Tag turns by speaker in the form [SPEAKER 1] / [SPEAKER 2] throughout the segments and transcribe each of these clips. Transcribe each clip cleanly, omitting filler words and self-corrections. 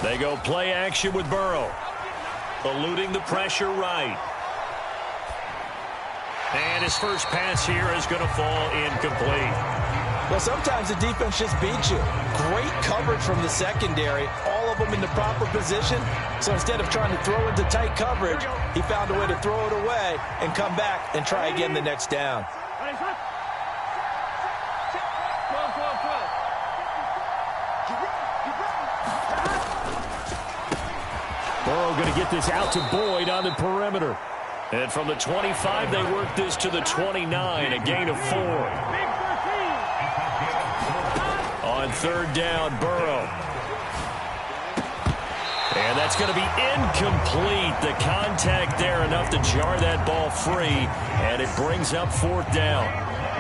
[SPEAKER 1] They go play action with Burrow. Eluding the pressure right. And his first pass here is going to fall incomplete.
[SPEAKER 2] Well, sometimes the defense just beats you. Great coverage from the secondary. All of them in the proper position. So instead of trying to throw into tight coverage, he found a way to throw it away and come back and try again the next down.
[SPEAKER 1] Burrow going to get this out to Boyd on the perimeter. And from the 25, they work this to the 29, a gain of 4. On third down, Burrow. And that's going to be incomplete. The contact there enough to jar that ball free, and it brings up fourth down.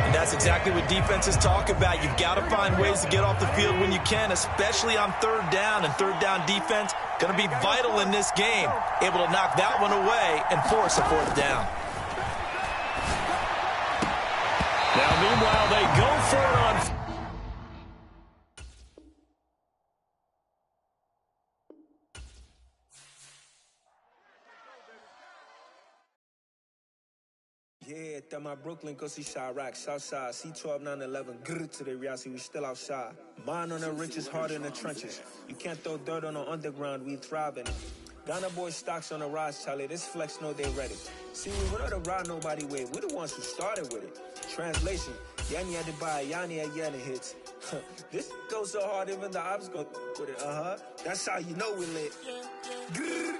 [SPEAKER 2] And that's exactly what defenses talk about. You've got to find ways to get off the field when you can, especially on third down. And third down defense going to be vital in this game. Able to knock that one away and force a fourth down.
[SPEAKER 1] Now, meanwhile, they go for it on...
[SPEAKER 3] Yeah, that my Brooklyn, go see Chirac, Southside, C12, 911, grrr to the reality, we still outside. Mine on the riches, hard in the trenches. You can't throw dirt on the underground, we thriving. Ghana boys stocks on the rise, Charlie, this flex know they ready. See, we were the ride nobody with, we're the ones who started with it. Translation, Yanni had to buy, Yanni had Yanni hits. This goes so hard, even the ops go with it, That's how you know we lit. Grrr,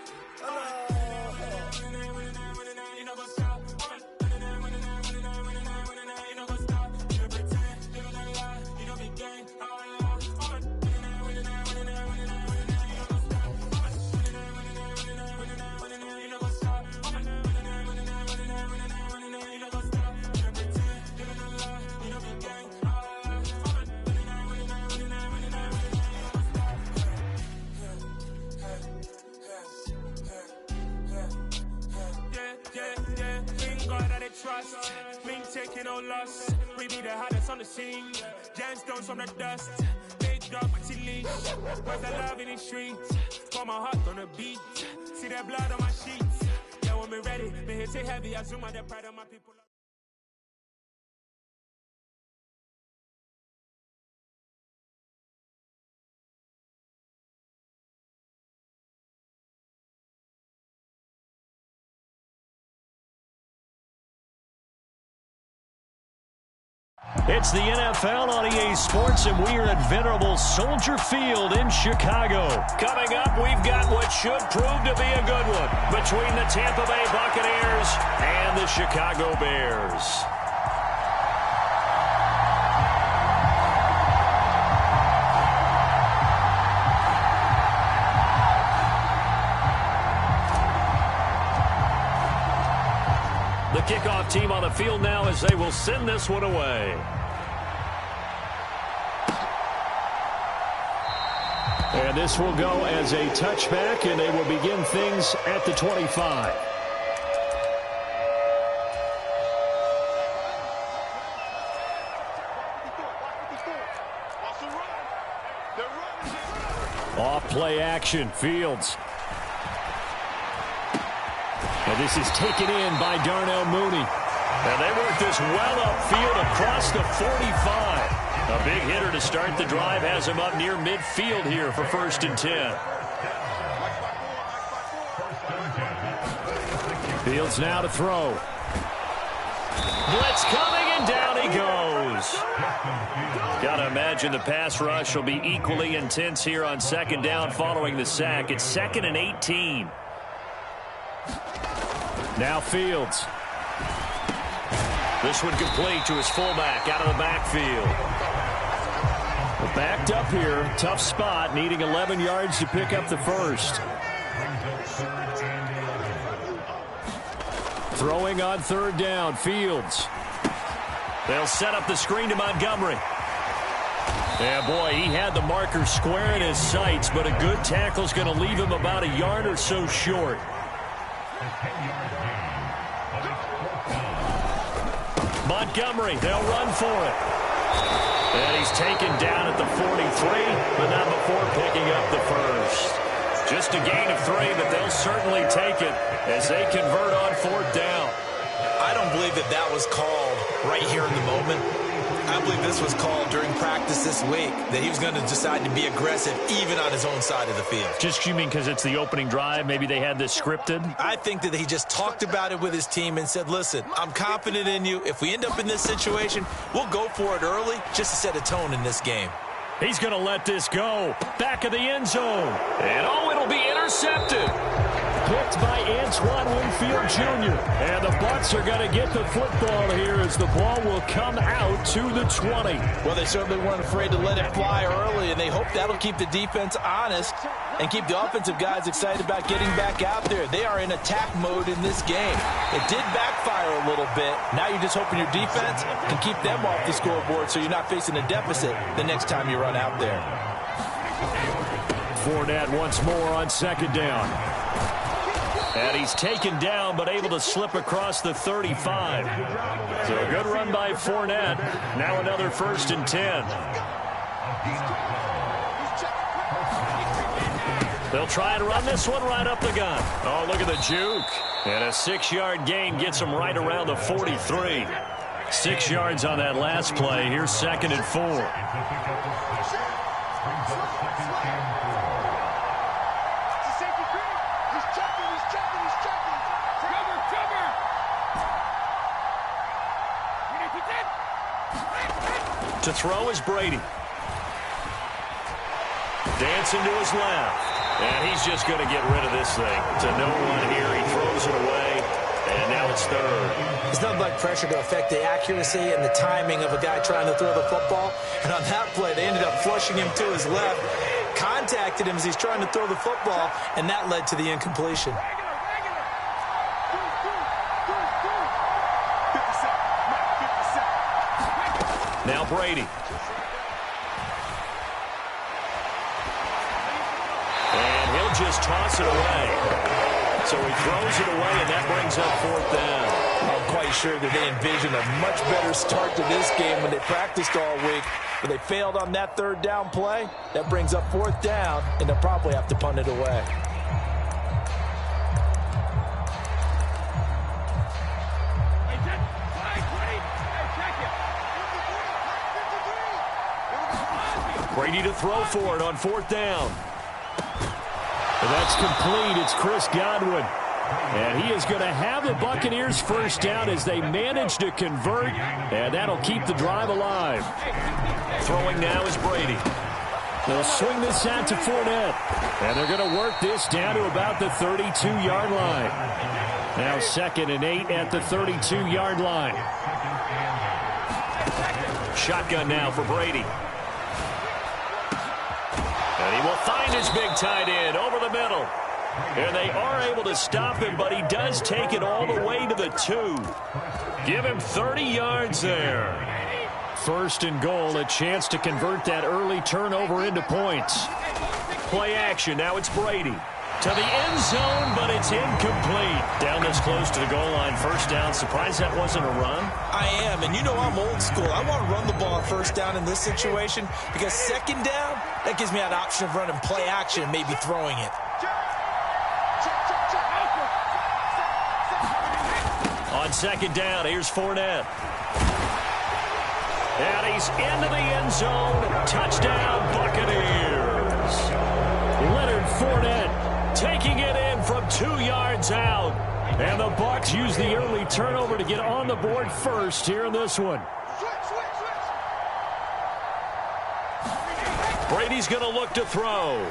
[SPEAKER 4] trust, me taking no loss. We be the hottest on the scene. Gemstones from the dust. Big dog, but she leash. Where's the love in the streets? For my heart on the beat. See that blood on my sheets. Yeah, when me ready, me hit it heavy. I zoom out the pride of my people.
[SPEAKER 1] It's the NFL on EA Sports, and we are at venerable Soldier Field in Chicago. Coming up, we've got what should prove to be a good one between the Tampa Bay Buccaneers and the Chicago Bears. The kickoff team on the field now as they will send this one away. And this will go as a touchback, and they will begin things at the 25. Off play action, Fields. And this is taken in by Darnell Mooney. And they work this well upfield across the 45. A big hitter to start the drive has him up near midfield here for 1st and 10. Fields now to throw. Blitz coming, and down he goes. Got to imagine the pass rush will be equally intense here on 2nd down following the sack. It's 2nd and 18. Now Fields. This one complete to his fullback out of the backfield. We're backed up here. Tough spot, needing 11 yards to pick up the first. Throwing on 3rd down, Fields. They'll set up the screen to Montgomery. Yeah, boy, he had the marker square in his sights, but a good tackle is going to leave him about a yard or so short. Montgomery, they'll run for it. And he's taken down at the 43, but not before picking up the first. Just a gain of 3, but they'll certainly take it as they convert on 4th down.
[SPEAKER 2] I don't believe that was called right here in the moment. I believe this was called during practice this week, that he was going to decide to be aggressive even on his own side of the field.
[SPEAKER 1] Just, you mean because it's the opening drive? Maybe they had this scripted?
[SPEAKER 2] I think that he just talked about it with his team and said, listen, I'm confident in you. If we end up in this situation, we'll go for it early just to set a tone in this game.
[SPEAKER 1] He's going to let this go. Back of the end zone. And, it'll be intercepted. Picked by Antoine Winfield Jr. And the Bucs are going to get the football here as the ball will come out to the 20.
[SPEAKER 2] Well, they certainly weren't afraid to let it fly early, and they hope that'll keep the defense honest and keep the offensive guys excited about getting back out there. They are in attack mode in this game. It did backfire a little bit. Now you're just hoping your defense can keep them off the scoreboard so you're not facing a deficit the next time you run out there.
[SPEAKER 1] Fournette once more on 2nd down. And he's taken down, but able to slip across the 35. So a good run by Fournette. Now another 1st and 10. They'll try and run this one right up the gun. Oh, look at the juke. And a 6-yard gain gets him right around the 43. 6 yards on that last play. Here's 2nd and 4. To throw is Brady. Dancing to his left. And he's just going to get rid of this thing. To no one here. He throws it away. And now it's 3rd.
[SPEAKER 2] There's nothing like pressure to affect the accuracy and the timing of a guy trying to throw the football. And on that play, they ended up flushing him to his left. Contacted him as he's trying to throw the football. And that led to the incompletion.
[SPEAKER 1] Now Brady. And he'll just toss it away. So he throws it away, and that brings up 4th down.
[SPEAKER 2] I'm quite sure that they envisioned a much better start to this game when they practiced all week. But they failed on that 3rd down play. That brings up 4th down, and they'll probably have to punt it away.
[SPEAKER 1] Brady to throw for it on 4th down. And that's complete. It's Chris Godwin. And he is going to have the Buccaneers 1st down as they manage to convert. And that'll keep the drive alive. Throwing now is Brady. They'll swing this out to Fournette. And they're going to work this down to about the 32-yard line. Now 2nd and 8 at the 32-yard line. Shotgun now for Brady. And he will find his big tight end over the middle. And they are able to stop him, but he does take it all the way to the 2. Give him 30 yards there. 1st and goal, a chance to convert that early turnover into points. Play action, now it's Brady. To the end zone, but it's incomplete. Down this close to the goal line, 1st down. Surprised that wasn't a run?
[SPEAKER 2] I am, and you know I'm old school. I want to run the ball on 1st down in this situation because 2nd down, that gives me that option of running play action and maybe throwing it.
[SPEAKER 1] On 2nd down, here's Fournette. And he's into the end zone. Touchdown, Buccaneers. Leonard Fournette taking it in from 2 yards out. And the Bucs use the early turnover to get on the board first here in this one. Brady's going to look to throw.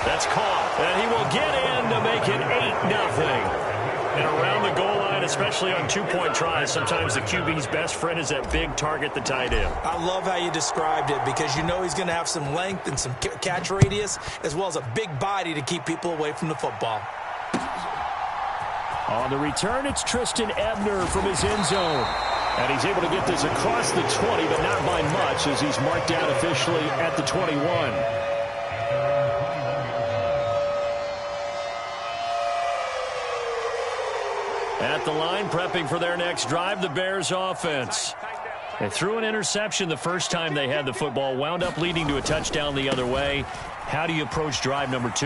[SPEAKER 1] That's caught. And he will get in to make it 8-0. And around the goal line, especially on 2-point tries, sometimes the QB's best friend is that big target, the tight end.
[SPEAKER 2] I love how you described it because you know he's going to have some length and some catch radius as well as a big body to keep people away from the football.
[SPEAKER 1] On the return, it's Tristan Ebner from his end zone. And he's able to get this across the 20, but not by much as he's marked down officially at the 21. At the line, prepping for their next drive, the Bears offense. They threw an interception the first time they had the football, wound up leading to a touchdown the other way. How do you approach drive number 2?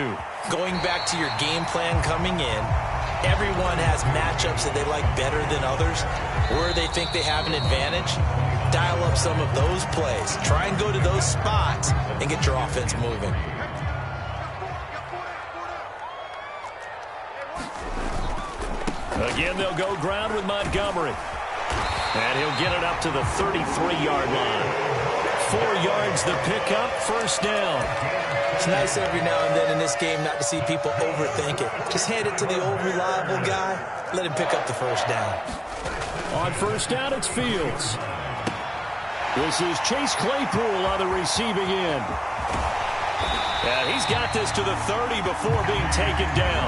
[SPEAKER 2] Going back to your game plan coming in, everyone has matchups that they like better than others, where they think they have an advantage. Dial up some of those plays. Try and go to those spots and get your offense moving.
[SPEAKER 1] Again, they'll go ground with Montgomery. And he'll get it up to the 33-yard line. 4 yards the pickup, first down.
[SPEAKER 2] It's nice every now and then in this game not to see people overthink it. Just hand it to the old reliable guy. Let him pick up the first down.
[SPEAKER 1] On first down, it's Fields. This is Chase Claypool on the receiving end. And he's got this to the 30 before being taken down.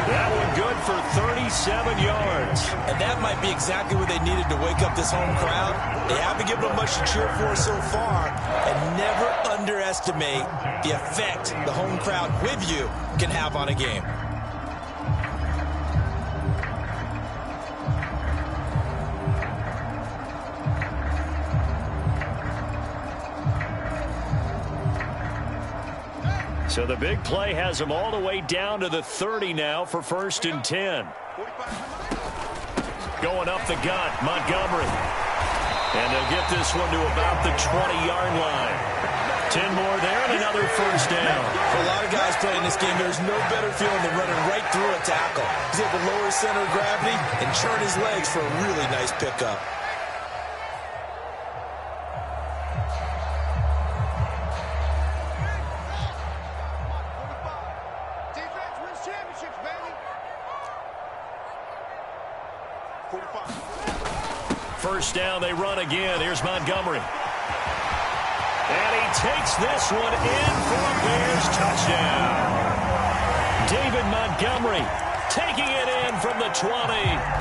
[SPEAKER 1] That one good for 37 yards.
[SPEAKER 2] And that might be exactly what they needed to wake up this home crowd. They haven't given them much to cheer for so far. And never underestimate the effect the home crowd with you can have on a game.
[SPEAKER 1] So the big play has them all the way down to the 30 now for first and 10. Going up the gut, Montgomery. And they'll get this one to about the 20-yard line. 10 more there and another first down.
[SPEAKER 2] For a lot of guys playing this game, there's no better feeling than running right through a tackle. He's able to lower his center of gravity and churn his legs for a really nice pickup.
[SPEAKER 1] First down, they run again. Here's Montgomery. And he takes this one in for a Bears touchdown. David Montgomery taking it in from the 20.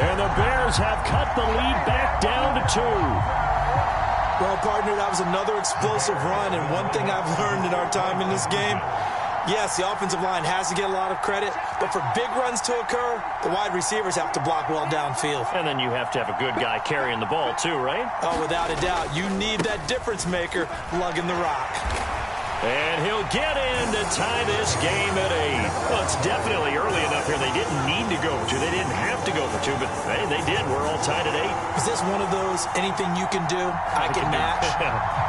[SPEAKER 1] And the Bears have cut the lead back down to 2.
[SPEAKER 2] Well, partner, that was another explosive run. And one thing I've learned in our time in this game, yes, the offensive line has to get a lot of credit, but for big runs to occur, the wide receivers have to block well downfield.
[SPEAKER 1] And then you have to have a good guy carrying the ball too, right?
[SPEAKER 2] Oh, without a doubt. You need that difference maker lugging the rock.
[SPEAKER 1] And he'll get in to tie this game at 8. Well, it's definitely early enough here. They didn't need to go for 2. They didn't have to go for 2, but hey, they did. We're all tied at 8.
[SPEAKER 2] Is this one of those anything you can do, I can match?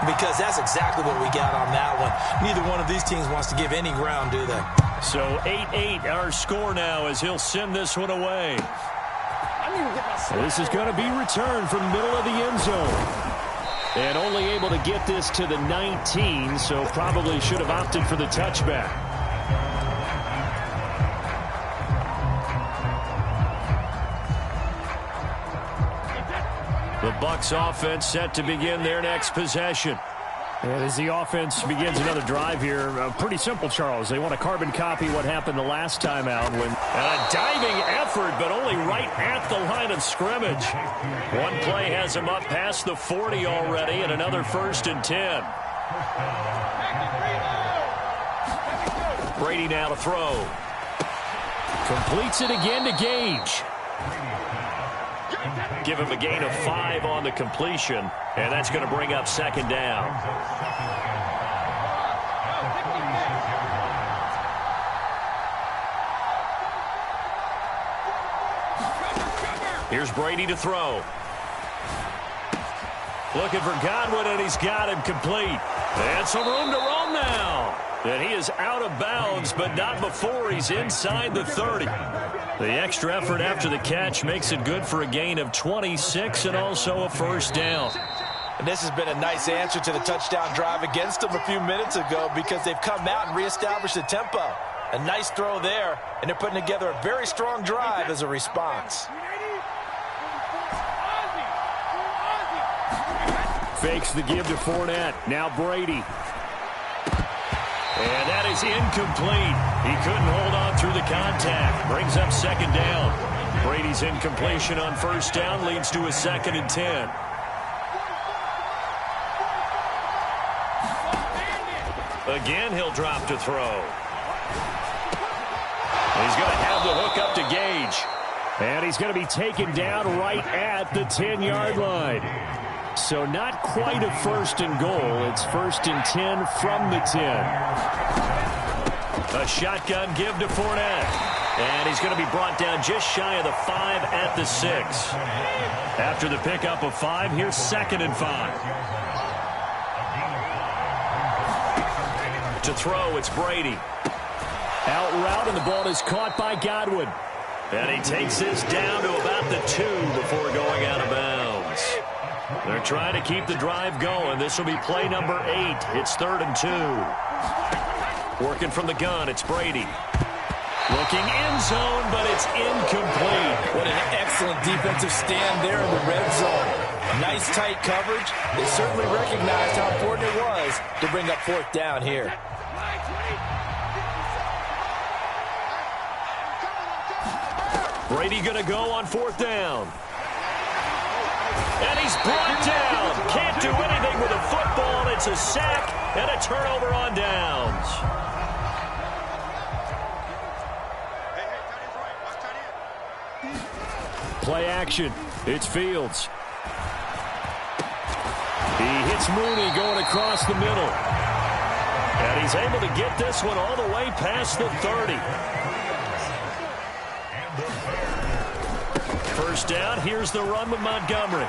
[SPEAKER 2] Because that's exactly what we got on that one. Neither one of these teams wants to give any ground, do they?
[SPEAKER 1] So 8-8 our score now as he'll send this one away. This is going to be returned from the middle of the end zone. And only able to get this to the 19, so probably should have opted for the touchback. The Bucs offense set to begin their next possession. And as the offense begins another drive here, pretty simple, Charles. They want to carbon copy what happened the last time out when a diving effort, but only right at the line of scrimmage. One play has them up past the 40 already, and another first and 10. Brady now to throw. Completes it again to Gage. Give him a gain of 5 on the completion, and that's going to bring up second down. Here's Brady to throw. Looking for Godwin, and he's got him complete. And some room to roam now. And he is out of bounds, but not before he's inside the 30. The extra effort after the catch makes it good for a gain of 26 and also a first down.
[SPEAKER 2] And this has been a nice answer to the touchdown drive against them a few minutes ago because they've come out and reestablished the tempo. A nice throw there, and they're putting together a very strong drive as a response.
[SPEAKER 1] Fakes the give to Fournette. Now Brady. And that is incomplete. He couldn't hold on through the contact. Brings up second down. Brady's incompletion on first down leads to a second and 10. Again, he'll drop to throw. He's going to have the hook up to Gage. And he's going to be taken down right at the 10-yard line. So not quite a 1st and goal. It's 1st and 10 from the 10. A shotgun give to Fournette. And he's going to be brought down just shy of the 5 at the 6. After the pickup of 5, here's 2nd and 5. To throw, it's Brady. Out route, and the ball is caught by Godwin. And he takes this down to about the 2 before going out of bounds. They're trying to keep the drive going. This will be play number 8. It's 3rd and 2. Working from the gun, it's Brady. Looking end zone, but it's incomplete.
[SPEAKER 2] What an excellent defensive stand there in the red zone. Nice tight coverage. They certainly recognized how important it was to bring up 4th down here.
[SPEAKER 1] Brady going to go on 4th down. And he's brought down. Can't do anything with a football. It's a sack and a turnover on downs. Play action. It's Fields. He hits Mooney going across the middle. And he's able to get this one all the way past the 30. First down, here's the run with Montgomery.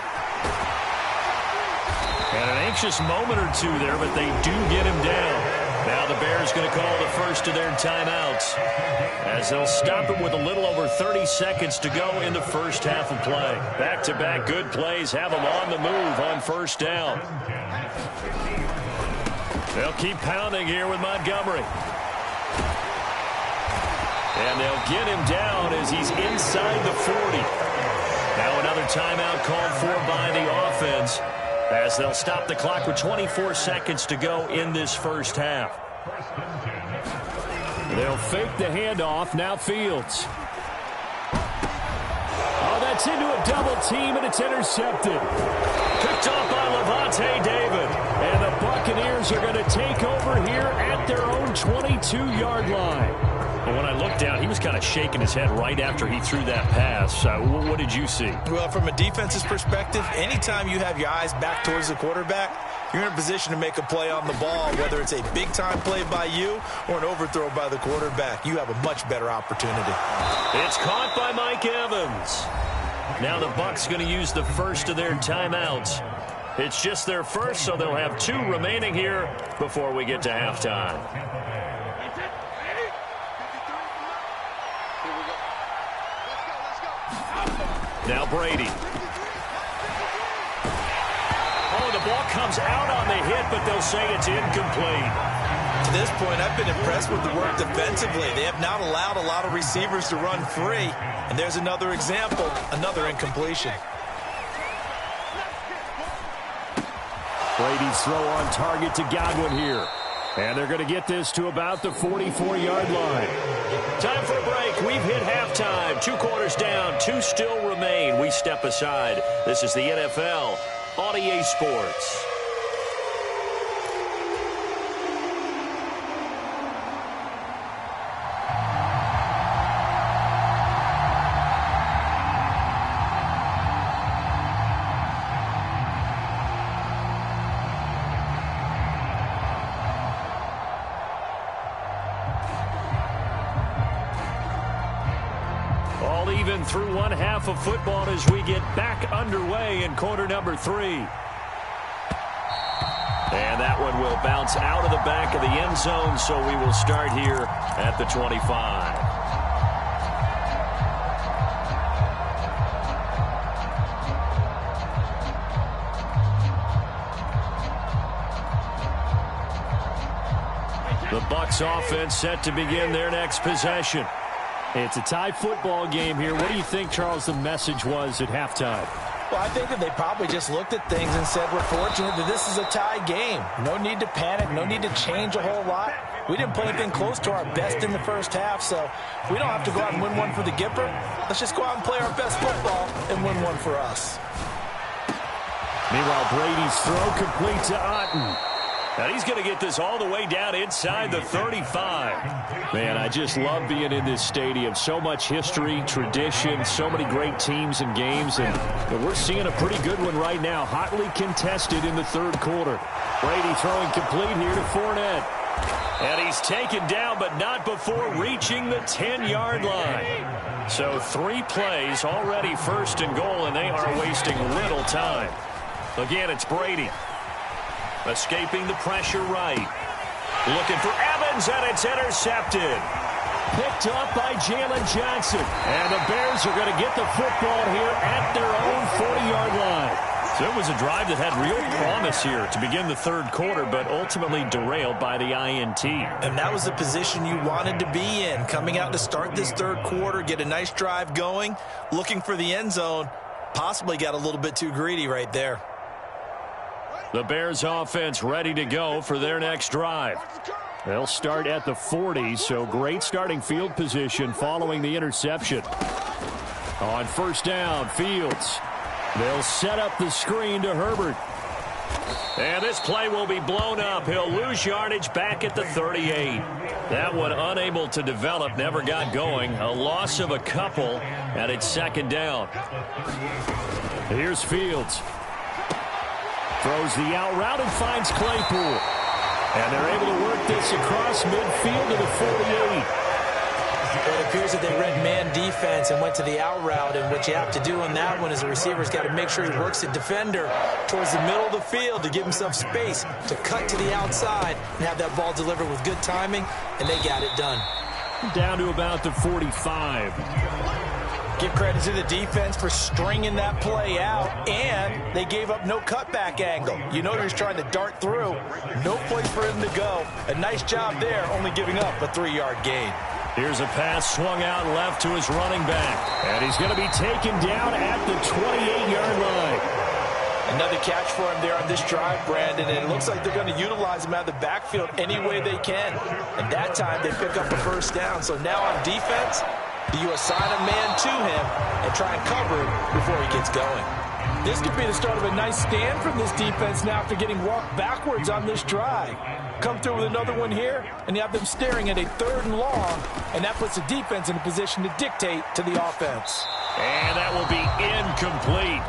[SPEAKER 1] And an anxious moment or two there, but they do get him down. Now the Bears going to call the first of their timeouts, as they'll stop it with a little over 30 seconds to go in the first half of play. Back-to-back good plays have them on the move on 1st down. They'll keep pounding here with Montgomery. And they'll get him down as he's inside the 40. Now another timeout called for by the offense, as they'll stop the clock with 24 seconds to go in this first half. They'll fake the handoff. Now Fields. Oh, that's into a double team, and it's intercepted. Picked off by Levante David. And the Buccaneers are going to take over here at their own 22-yard line. And when I looked down, he was kind of shaking his head right after he threw that pass. What did you see?
[SPEAKER 2] Well, from a defense's perspective, anytime you have your eyes back towards the quarterback, you're in a position to make a play on the ball, whether it's a big-time play by you or an overthrow by the quarterback. You have a much better opportunity.
[SPEAKER 1] It's caught by Mike Evans. Now the Bucs going to use the first of their timeouts. It's just their first, so they'll have 2 remaining here before we get to halftime. Now Brady. Oh, the ball comes out on the hit, but they'll say it's incomplete.
[SPEAKER 2] To this point, I've been impressed with the work defensively. They have not allowed a lot of receivers to run free. And there's another example, another incompletion.
[SPEAKER 1] Brady's throw on target to Godwin here. And they're going to get this to about the 44-yard line. Time for a break. We've hit halftime. 2 quarters down. 2 still remain. We step aside. This is the NFL on EA Sports. Even through one half of football as we get back underway in quarter number 3. And that one will bounce out of the back of the end zone, so we will start here at the 25. The Bucs offense set to begin their next possession. It's a tie football game here. What do you think, Charles, the message was at halftime?
[SPEAKER 2] Well, I think that they probably just looked at things and said, we're fortunate that this is a tie game. No need to panic. No need to change a whole lot. We didn't play anything close to our best in the first half, so we don't have to go out and win one for the Gipper. Let's just go out and play our best football and win one for us.
[SPEAKER 1] Meanwhile, Brady's throw complete to Otten. And he's going to get this all the way down inside the 35. Man, I just love being in this stadium. So much history, tradition, so many great teams and games. And we're seeing a pretty good one right now. Hotly contested in the third quarter. Brady throwing complete here to Fournette. And he's taken down, but not before reaching the 10-yard line. So 3 plays already first and goal, and they are wasting little time. Again, it's Brady. Escaping the pressure right. Looking for Evans, and it's intercepted. Picked up by Jalen Johnson. And the Bears are going to get the football here at their own 40-yard line. So it was a drive that had real promise here to begin the third quarter, but ultimately derailed by the INT.
[SPEAKER 2] And that was the position you wanted to be in. Coming out to start this third quarter, get a nice drive going, looking for the end zone. Possibly got a little bit too greedy right there.
[SPEAKER 1] The Bears offense ready to go for their next drive. They'll start at the 40, so great starting field position following the interception. On first down, Fields. They'll set up the screen to Herbert. And this play will be blown up. He'll lose yardage back at the 38. That one unable to develop, never got going. A loss of a couple, and it's second down. Here's Fields. Throws the out route and finds Claypool. And they're able to work this across midfield to the 48.
[SPEAKER 2] Well, it appears that they read man defense and went to the out route, and what you have to do on that one is the receiver's got to make sure he works the defender towards the middle of the field to give himself space to cut to the outside and have that ball delivered with good timing, and they got it done.
[SPEAKER 1] Down to about the 45.
[SPEAKER 2] Give credit to the defense for stringing that play out, and they gave up no cutback angle. You know he was trying to dart through. No place for him to go. A nice job there, only giving up a 3-yard gain.
[SPEAKER 1] Here's a pass swung out left to his running back. And he's going to be taken down at the 28-yard line.
[SPEAKER 2] Another catch for him there on this drive, Brandon, and it looks like they're going to utilize him out of the backfield any way they can. And that time they pick up a first down. So now on defense, you assign a man to him and try and cover him before he gets going. This could be the start of a nice stand from this defense now after getting walked backwards on this drive. Come through with another one here, and you have them staring at a 3rd and long, and that puts the defense in a position to dictate to the offense.
[SPEAKER 1] And that will be incomplete.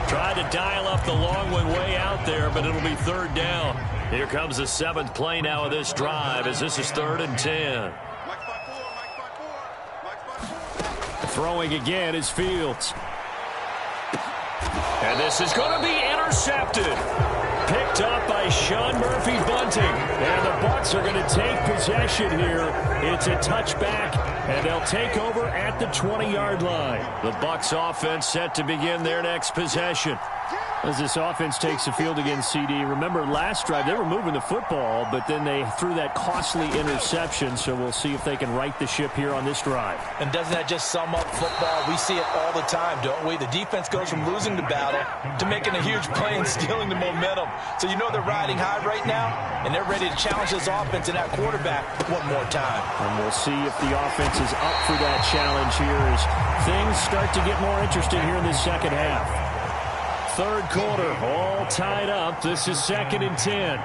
[SPEAKER 1] Tried to dial up the long one way out there, but it'll be 3rd down. Here comes the 7th play now of this drive as this is 3rd and 10. Throwing again is Fields. And this is going to be intercepted. Picked up by Sean Murphy-Bunting. And the Bucs are going to take possession here. It's a touchback, and they'll take over at the 20-yard line. The Bucs offense set to begin their next possession. As this offense takes the field against CD, remember last drive they were moving the football, but then they threw that costly interception, so we'll see if they can right the ship here on this drive.
[SPEAKER 2] And doesn't that just sum up football? We see it all the time, don't we? The defense goes from losing the battle to making a huge play and stealing the momentum. So you know they're riding high right now, and they're ready to challenge this offense and that quarterback one more time.
[SPEAKER 1] And we'll see if the offense is up for that challenge here as things start to get more interesting here in the second half. Third quarter, all tied up. This is 2nd and 10.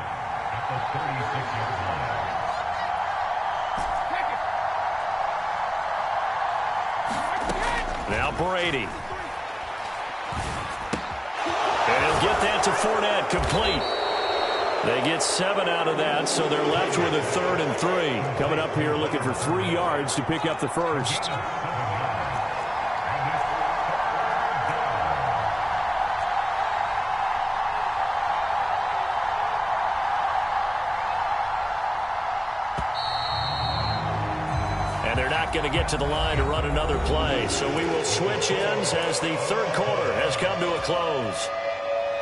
[SPEAKER 1] Now Brady. And he'll get that to Fournette, complete. They get 7 out of that, so they're left with a 3rd and 3. Coming up here looking for 3 yards to pick up the first. And they're not going to get to the line to run another play. So we will switch ends as the third quarter has come to a close.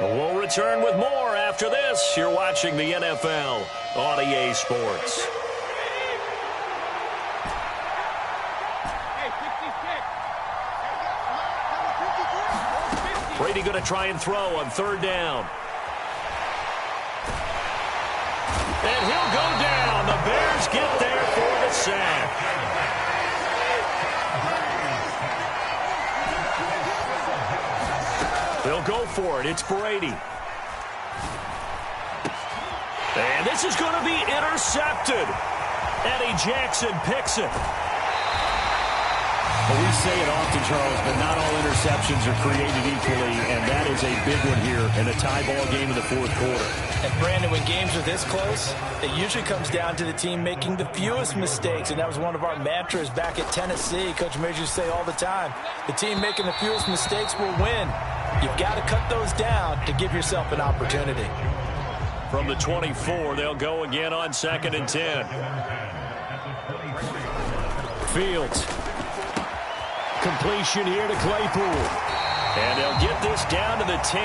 [SPEAKER 1] We'll return with more after this. You're watching the NFL on EA Sports. Brady going to try and throw on 3rd down. And he'll go down. The Bears get there for the sack. They'll go for it. It's Brady. And And this is going to be intercepted. Eddie Jackson picks it.
[SPEAKER 5] Well, we say it often, Charles, but not all interceptions are created equally, and that is a big one here in a tie ball game in the fourth quarter.
[SPEAKER 2] And, Brandon, when games are this close, it usually comes down to the team making the fewest mistakes, and that was one of our mantras back at Tennessee. Coach Majors used to say all the time, the team making the fewest mistakes will win. You've got to cut those down to give yourself an opportunity.
[SPEAKER 1] From the 24, they'll go again on 2nd and 10. Fields. Completion here to Claypool. And they'll get this down to the 10.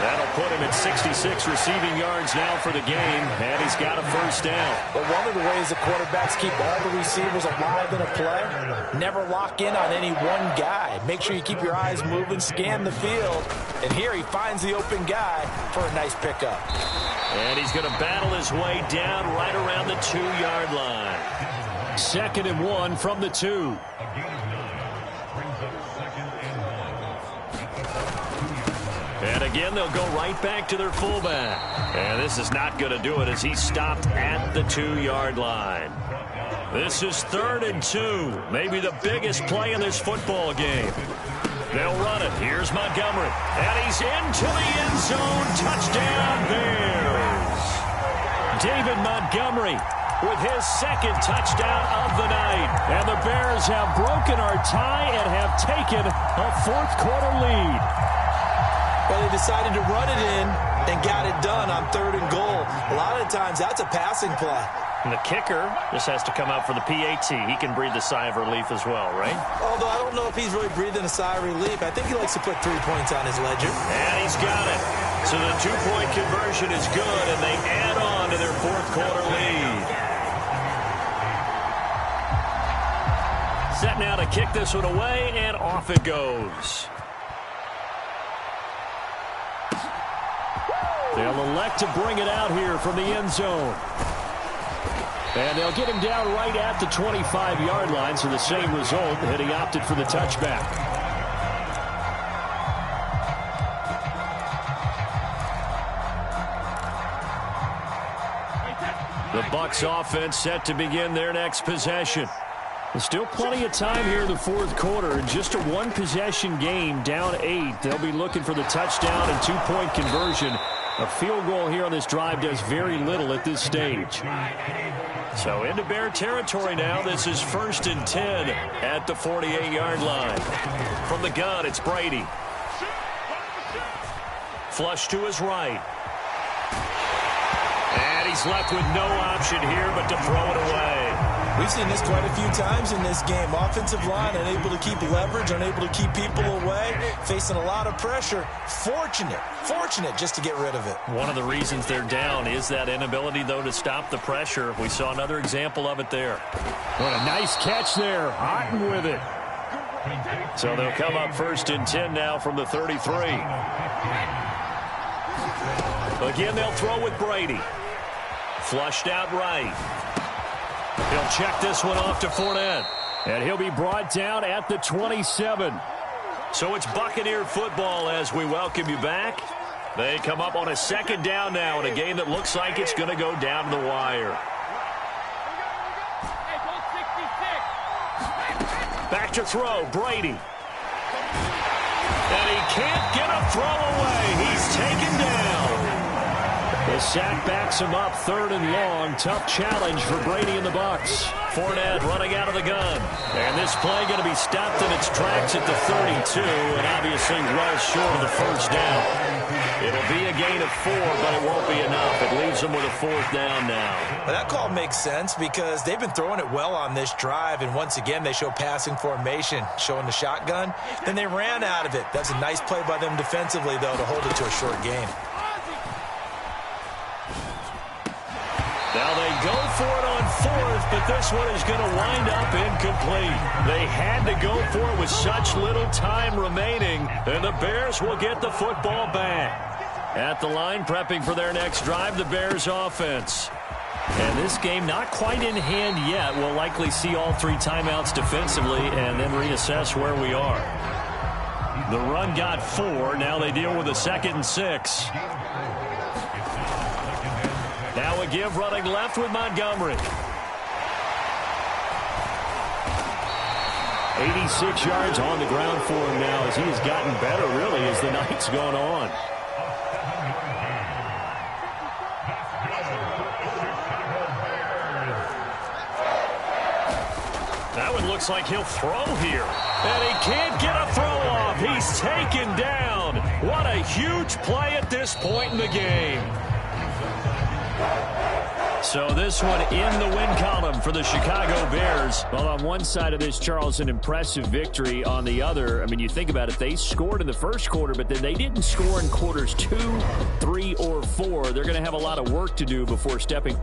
[SPEAKER 1] That'll put him at 66 receiving yards now for the game, and he's got a first down.
[SPEAKER 2] Well, one of the ways the quarterbacks keep all the receivers alive in a play, never lock in on any one guy. Make sure you keep your eyes moving, scan the field, and here he finds the open guy for a nice pickup.
[SPEAKER 1] And he's going to battle his way down right around the 2-yard line. 2nd and 1 from the 2. And again, they'll go right back to their fullback. And this is not going to do it as he's stopped at the 2-yard line. This is 3rd and 2. Maybe the biggest play in this football game. They'll run it. Here's Montgomery. And he's into the end zone. Touchdown, Bears. David Montgomery with his 2nd touchdown of the night. And the Bears have broken our tie and have taken a fourth-quarter lead.
[SPEAKER 2] Well, they decided to run it in and got it done on 3rd and goal. A lot of times, that's a passing play.
[SPEAKER 1] And the kicker just has to come out for the PAT. He can breathe a sigh of relief as well, right?
[SPEAKER 2] Although I don't know if he's really breathing a sigh of relief. I think he likes to put 3 points on his ledger.
[SPEAKER 1] And he's got it. So the 2-point conversion is good, and they add on to their fourth-quarter lead. Set now to kick this one away, and off it goes. They'll elect to bring it out here from the end zone. And they'll get him down right at the 25-yard line, so the same result, and he opted for the touchback. The Bucs offense set to begin their next possession. There's still plenty of time here in the fourth quarter. In just a one-possession game, down 8. They'll be looking for the touchdown and 2-point conversion. A field goal here on this drive does very little at this stage. So into Bear territory now. This is 1st and 10 at the 48-yard line. From the gun, it's Brady. Flush to his right. And he's left with no option here but to throw it away.
[SPEAKER 2] We've seen this quite a few times in this game. Offensive line unable to keep leverage, unable to keep people away, facing a lot of pressure. Fortunate just to get rid of it.
[SPEAKER 1] One of the reasons they're down is that inability, though, to stop the pressure. We saw another example of it there. What a nice catch there. Otten with it. So they'll come up 1st and 10 now from the 33. Again, they'll throw with Brady. Flushed out right. He'll check this one off to Fournette. And he'll be brought down at the 27. So it's Buccaneer football as we welcome you back. They come up on a 2nd down now in a game that looks like it's going to go down to the wire. Back to throw, Brady. And he can't get a throw away. He's taken down. The sack backs him up 3rd and long. Tough challenge for Brady and the Bucs. Fournette running out of the gun. And this play going to be stopped in its tracks at the 32, and obviously well short of the first down. It'll be a gain of 4, but it won't be enough. It leaves them with a 4th down now.
[SPEAKER 2] Well, that call makes sense because they've been throwing it well on this drive, and once again they show passing formation, showing the shotgun. Then they ran out of it. That's a nice play by them defensively, though, to hold it to a short gain.
[SPEAKER 1] Now they go for it on 4th, but this one is going to wind up incomplete. They had to go for it with such little time remaining, and the Bears will get the football back. At the line, prepping for their next drive, the Bears offense. And this game not quite in hand yet. We'll likely see all 3 timeouts defensively and then reassess where we are. The run got 4. Now they deal with a 2nd and 6. Now a give running left with Montgomery. 86 yards on the ground for him now as he has gotten better, really, as the night's gone on. That one looks like he'll throw here. And he can't get a throw off. He's taken down. What a huge play at this point in the game. So this one in the win column for the Chicago Bears. Well, on one side of this, Charles, an impressive victory. On the other, I mean, you think about it, they scored in the first quarter, but then they didn't score in quarters 2, 3, or 4. They're going to have a lot of work to do before stepping.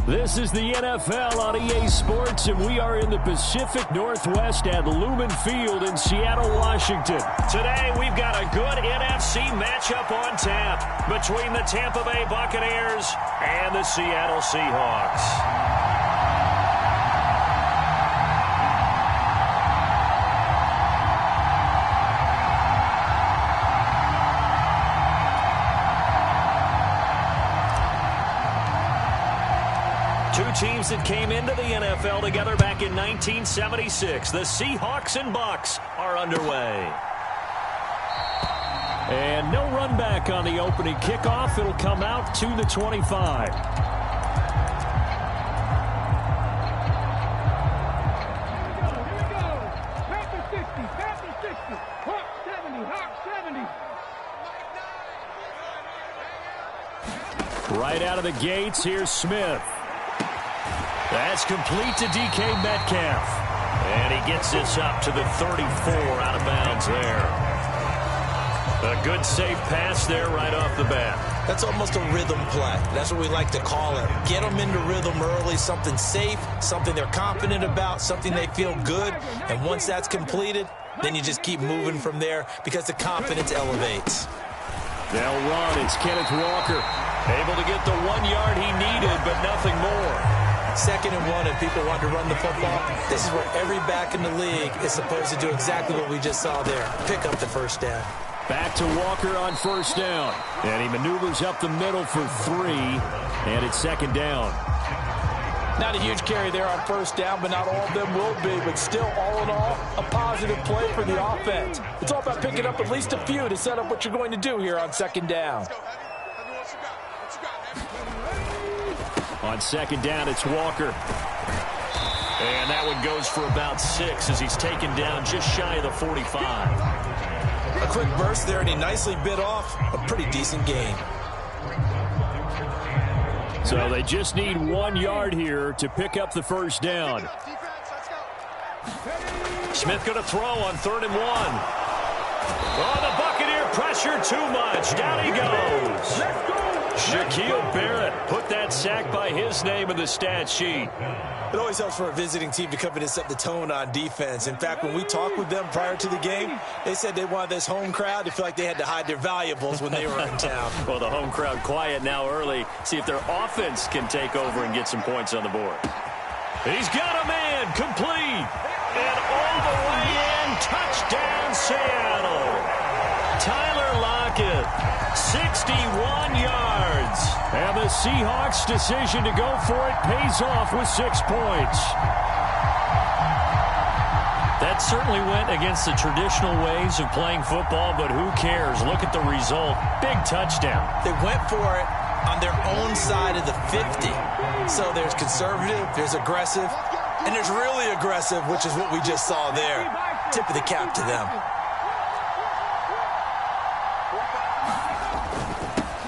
[SPEAKER 1] This is the NFL on EA Sports, and we are in the Pacific Northwest at Lumen Field in Seattle, Washington. Today, we've got a good NFC matchup on tap between the Tampa Bay Buccaneers and the Seattle Seahawks. Two teams that came into the NFL together back in 1976. The Seahawks and Bucs are underway. And no run back on the opening kickoff. It'll come out to the 25. Right out of the gates, here's Smith. That's complete to DK Metcalf. And he gets this up to the 34 out of bounds there. A good safe pass there right off the bat.
[SPEAKER 2] That's almost a rhythm play. That's what we like to call it. Get them into rhythm early, something safe, something they're confident about, something they feel good. And once that's completed, then you just keep moving from there because the confidence elevates.
[SPEAKER 1] They'll run. It's Kenneth Walker. Able to get the 1 yard he needed, but nothing more.
[SPEAKER 2] 2nd and 1, and people want to run the football. This is where every back in the league is supposed to do exactly what we just saw there. Pick up the first down.
[SPEAKER 1] Back to Walker on first down. And he maneuvers up the middle for 3. And it's 2nd down.
[SPEAKER 2] Not a huge carry there on first down, but not all of them will be. But still, all in all, a positive play for the offense. It's all about picking up at least a few to set up what you're going to do here on 2nd down.
[SPEAKER 1] On 2nd down, it's Walker. And that one goes for about 6 as he's taken down just shy of the 45.
[SPEAKER 2] A quick burst there, and he nicely bit off a pretty decent gain.
[SPEAKER 1] So they just need 1 yard here to pick up the first down. Smith going to throw on 3rd and 1. Oh, the Buccaneer pressure too much. Down he goes. Shaquille Barrett put that sack by his name in the stat sheet.
[SPEAKER 2] It always helps for a visiting team to come in and set the tone on defense. In fact, when we talked with them prior to the game, they said they wanted this home crowd to feel like they had to hide their valuables when they were in town.
[SPEAKER 1] Well, the home crowd quiet now early. See if their offense can take over and get some points on the board. He's got a man complete. And all the way in, touchdown Seattle. Tyler Lockett, 61 yards. And the Seahawks' decision to go for it pays off with 6 points. That certainly went against the traditional ways of playing football, but who cares? Look at the result. Big touchdown.
[SPEAKER 2] They went for it on their own side of the 50. So there's conservative, there's aggressive, and there's really aggressive, which is what we just saw there. Tip of the cap to them.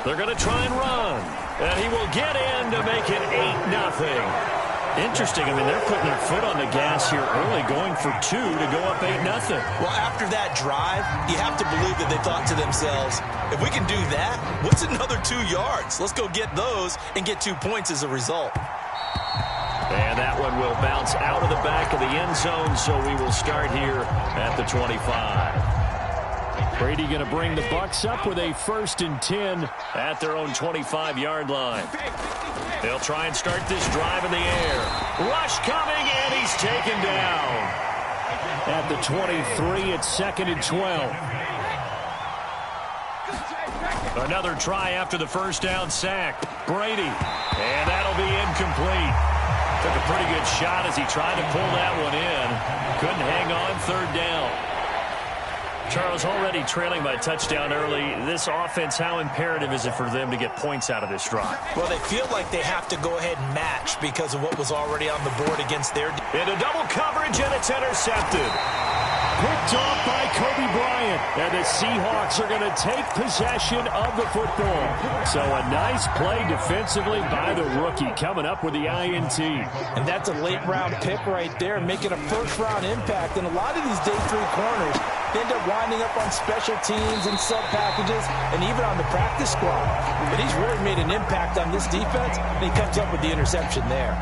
[SPEAKER 1] They're going to try and run. And he will get in to make it 8-0. Interesting. I mean, they're putting their foot on the gas here early, going for 2 to go up 8-0.
[SPEAKER 2] Well, after that drive, you have to believe that they thought to themselves, if we can do that, what's another 2 yards? Let's go get those and get 2 points as a result.
[SPEAKER 1] And that one will bounce out of the back of the end zone, so we will start here at the 25. Brady going to bring the Bucs up with a 1st and 10 at their own 25-yard line. They'll try and start this drive in the air. Rush coming, and he's taken down. At the 23, it's 2nd and 12. Another try after the first down sack. Brady, and that'll be incomplete. Took a pretty good shot as he tried to pull that one in. Couldn't hang on 3rd down. Charles, already trailing by a touchdown early. This offense, how imperative is it for them to get points out of this drive?
[SPEAKER 2] Well, they feel like they have to go ahead and match because of what was already on the board against their...
[SPEAKER 1] Into double coverage, and it's intercepted. Picked off by Kobe Bryant. And the Seahawks are going to take possession of the football. So a nice play defensively by the rookie, coming up with the INT.
[SPEAKER 2] And that's a late-round pick right there, making a first-round impact. And a lot of these day 3 corners end up winding up on special teams and sub packages and even on the practice squad. But he's really made an impact on this defense, and he comes up with the interception there.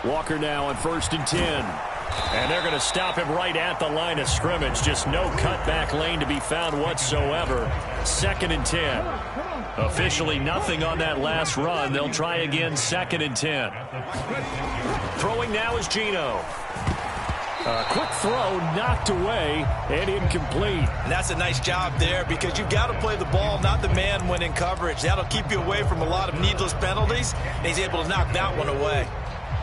[SPEAKER 1] Walker now on 1st and 10. And they're going to stop him right at the line of scrimmage. Just no cutback lane to be found whatsoever. 2nd and 10. Officially nothing on that last run. They'll try again, 2nd and 10. Throwing now is Geno. A quick throw knocked away and incomplete.
[SPEAKER 2] And that's a nice job there because you've got to play the ball, not the man when in coverage. That'll keep you away from a lot of needless penalties. And he's able to knock that one away.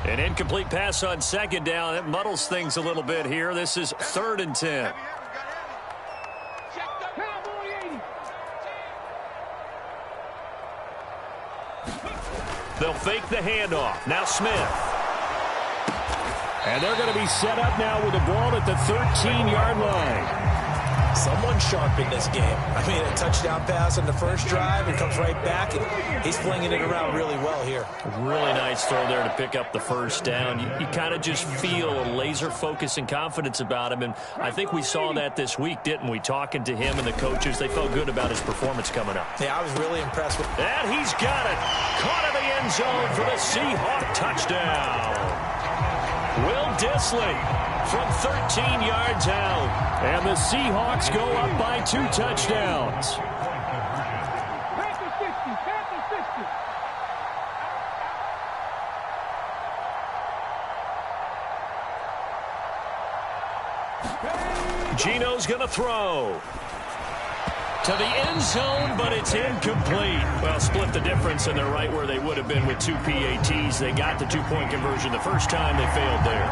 [SPEAKER 1] An incomplete pass on 2nd down. It muddles things a little bit here. This is 3rd and 10. They'll fake the handoff. Now Smith. And they're going to be set up now with the ball at the 13-yard line.
[SPEAKER 2] Someone sharp in this game. I mean, a touchdown pass on the first drive and comes right back, and he's flinging it around really well here.
[SPEAKER 1] Really nice throw there to pick up the first down. You kind of just feel a laser focus and confidence about him, and I think we saw that this week, didn't we? Talking to him and the coaches, they felt good about his performance coming up.
[SPEAKER 2] Yeah, I was really impressed with it.
[SPEAKER 1] And he's got it. Caught in the end zone for the Seahawk touchdown. Will Dissly from 13 yards out. And the Seahawks go up by 2 touchdowns. Geno's going to throw. to the end zone, but it's incomplete. Well, split the difference, and they're right where they would have been with 2 PATs. They got the two-point conversion the first time. They failed there.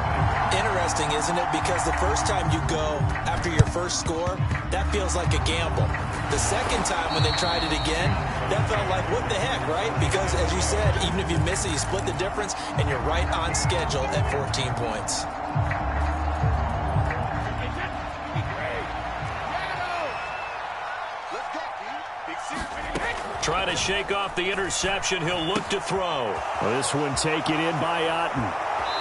[SPEAKER 2] Interesting, isn't it? Because the first time you go after your first score, that feels like a gamble. The second time when they tried it again, that felt like, what the heck, right? Because, as you said, even if you miss it, you split the difference, and you're right on schedule at 14 points.
[SPEAKER 1] Trying to shake off the interception. He'll look to throw. This one taken in by Otten.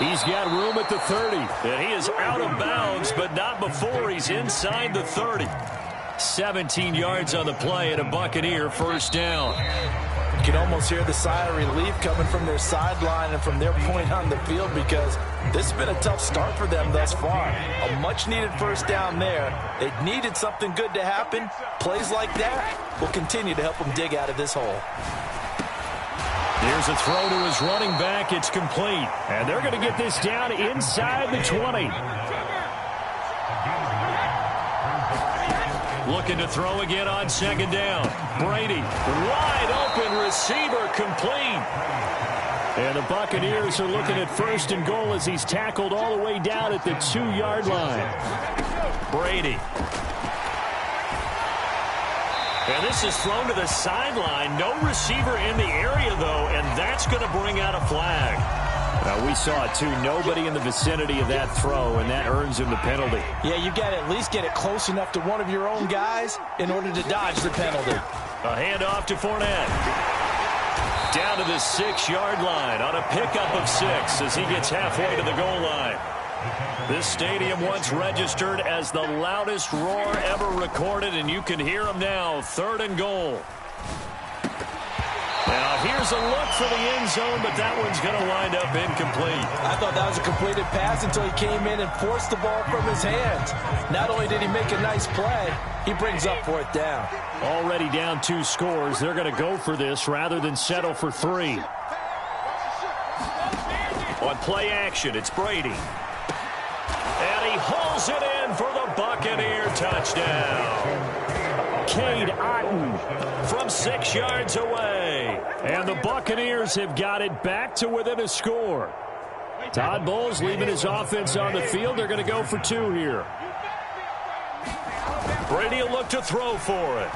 [SPEAKER 1] He's got room at the 30. And he is out of bounds, but not before he's inside the 30. 17 yards on the play and a Buccaneer first down.
[SPEAKER 2] You can almost hear the sigh of relief coming from their sideline and from their point on the field, because this has been a tough start for them thus far. A much-needed first down there. They needed something good to happen. Plays like that will continue to help them dig out of this hole.
[SPEAKER 1] Here's a throw to his running back. It's complete. And they're going to get this down inside the 20. Looking to throw again on second down. Brady, wide open receiver, complete. And the Buccaneers are looking at first and goal as he's tackled all the way down at the 2-yard line. Brady. And this is thrown to the sideline. No receiver in the area, though, and that's going to bring out a flag. We saw it, too. Nobody in the vicinity of that throw, and that earns him the penalty.
[SPEAKER 2] Yeah, you got to at least get it close enough to one of your own guys in order to dodge the penalty.
[SPEAKER 1] A handoff to Fournette. Down to the 6-yard line on a pickup of 6 as he gets halfway to the goal line. This stadium once registered as the loudest roar ever recorded, and you can hear him now. 3rd and goal. Now here's a look for the end zone, but that one's going to wind up incomplete.
[SPEAKER 2] I thought that was a completed pass until he came in and forced the ball from his hands. Not only did he make a nice play, he brings up 4th down.
[SPEAKER 1] Already down 2 scores. They're going to go for this rather than settle for 3. On play action, it's Brady. And he hauls it in for the Buccaneer touchdown. Cade Otten from 6 yards away. And the Buccaneers have got it back to within a score. Todd Bowles leaving his offense on the field. They're going to go for 2 here. Brady will look to throw for it.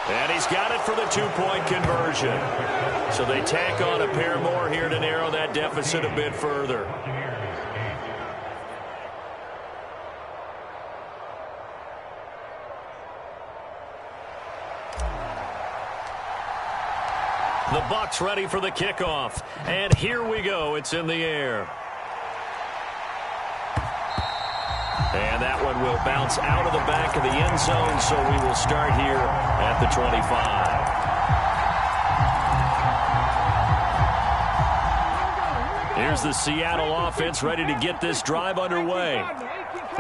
[SPEAKER 1] And he's got it for the 2-point conversion. So they tack on a pair more here to narrow that deficit a bit further. The Bucs ready for the kickoff. And here we go. It's in the air. And that one will bounce out of the back of the end zone, so we will start here at the 25. Here's the Seattle offense ready to get this drive underway.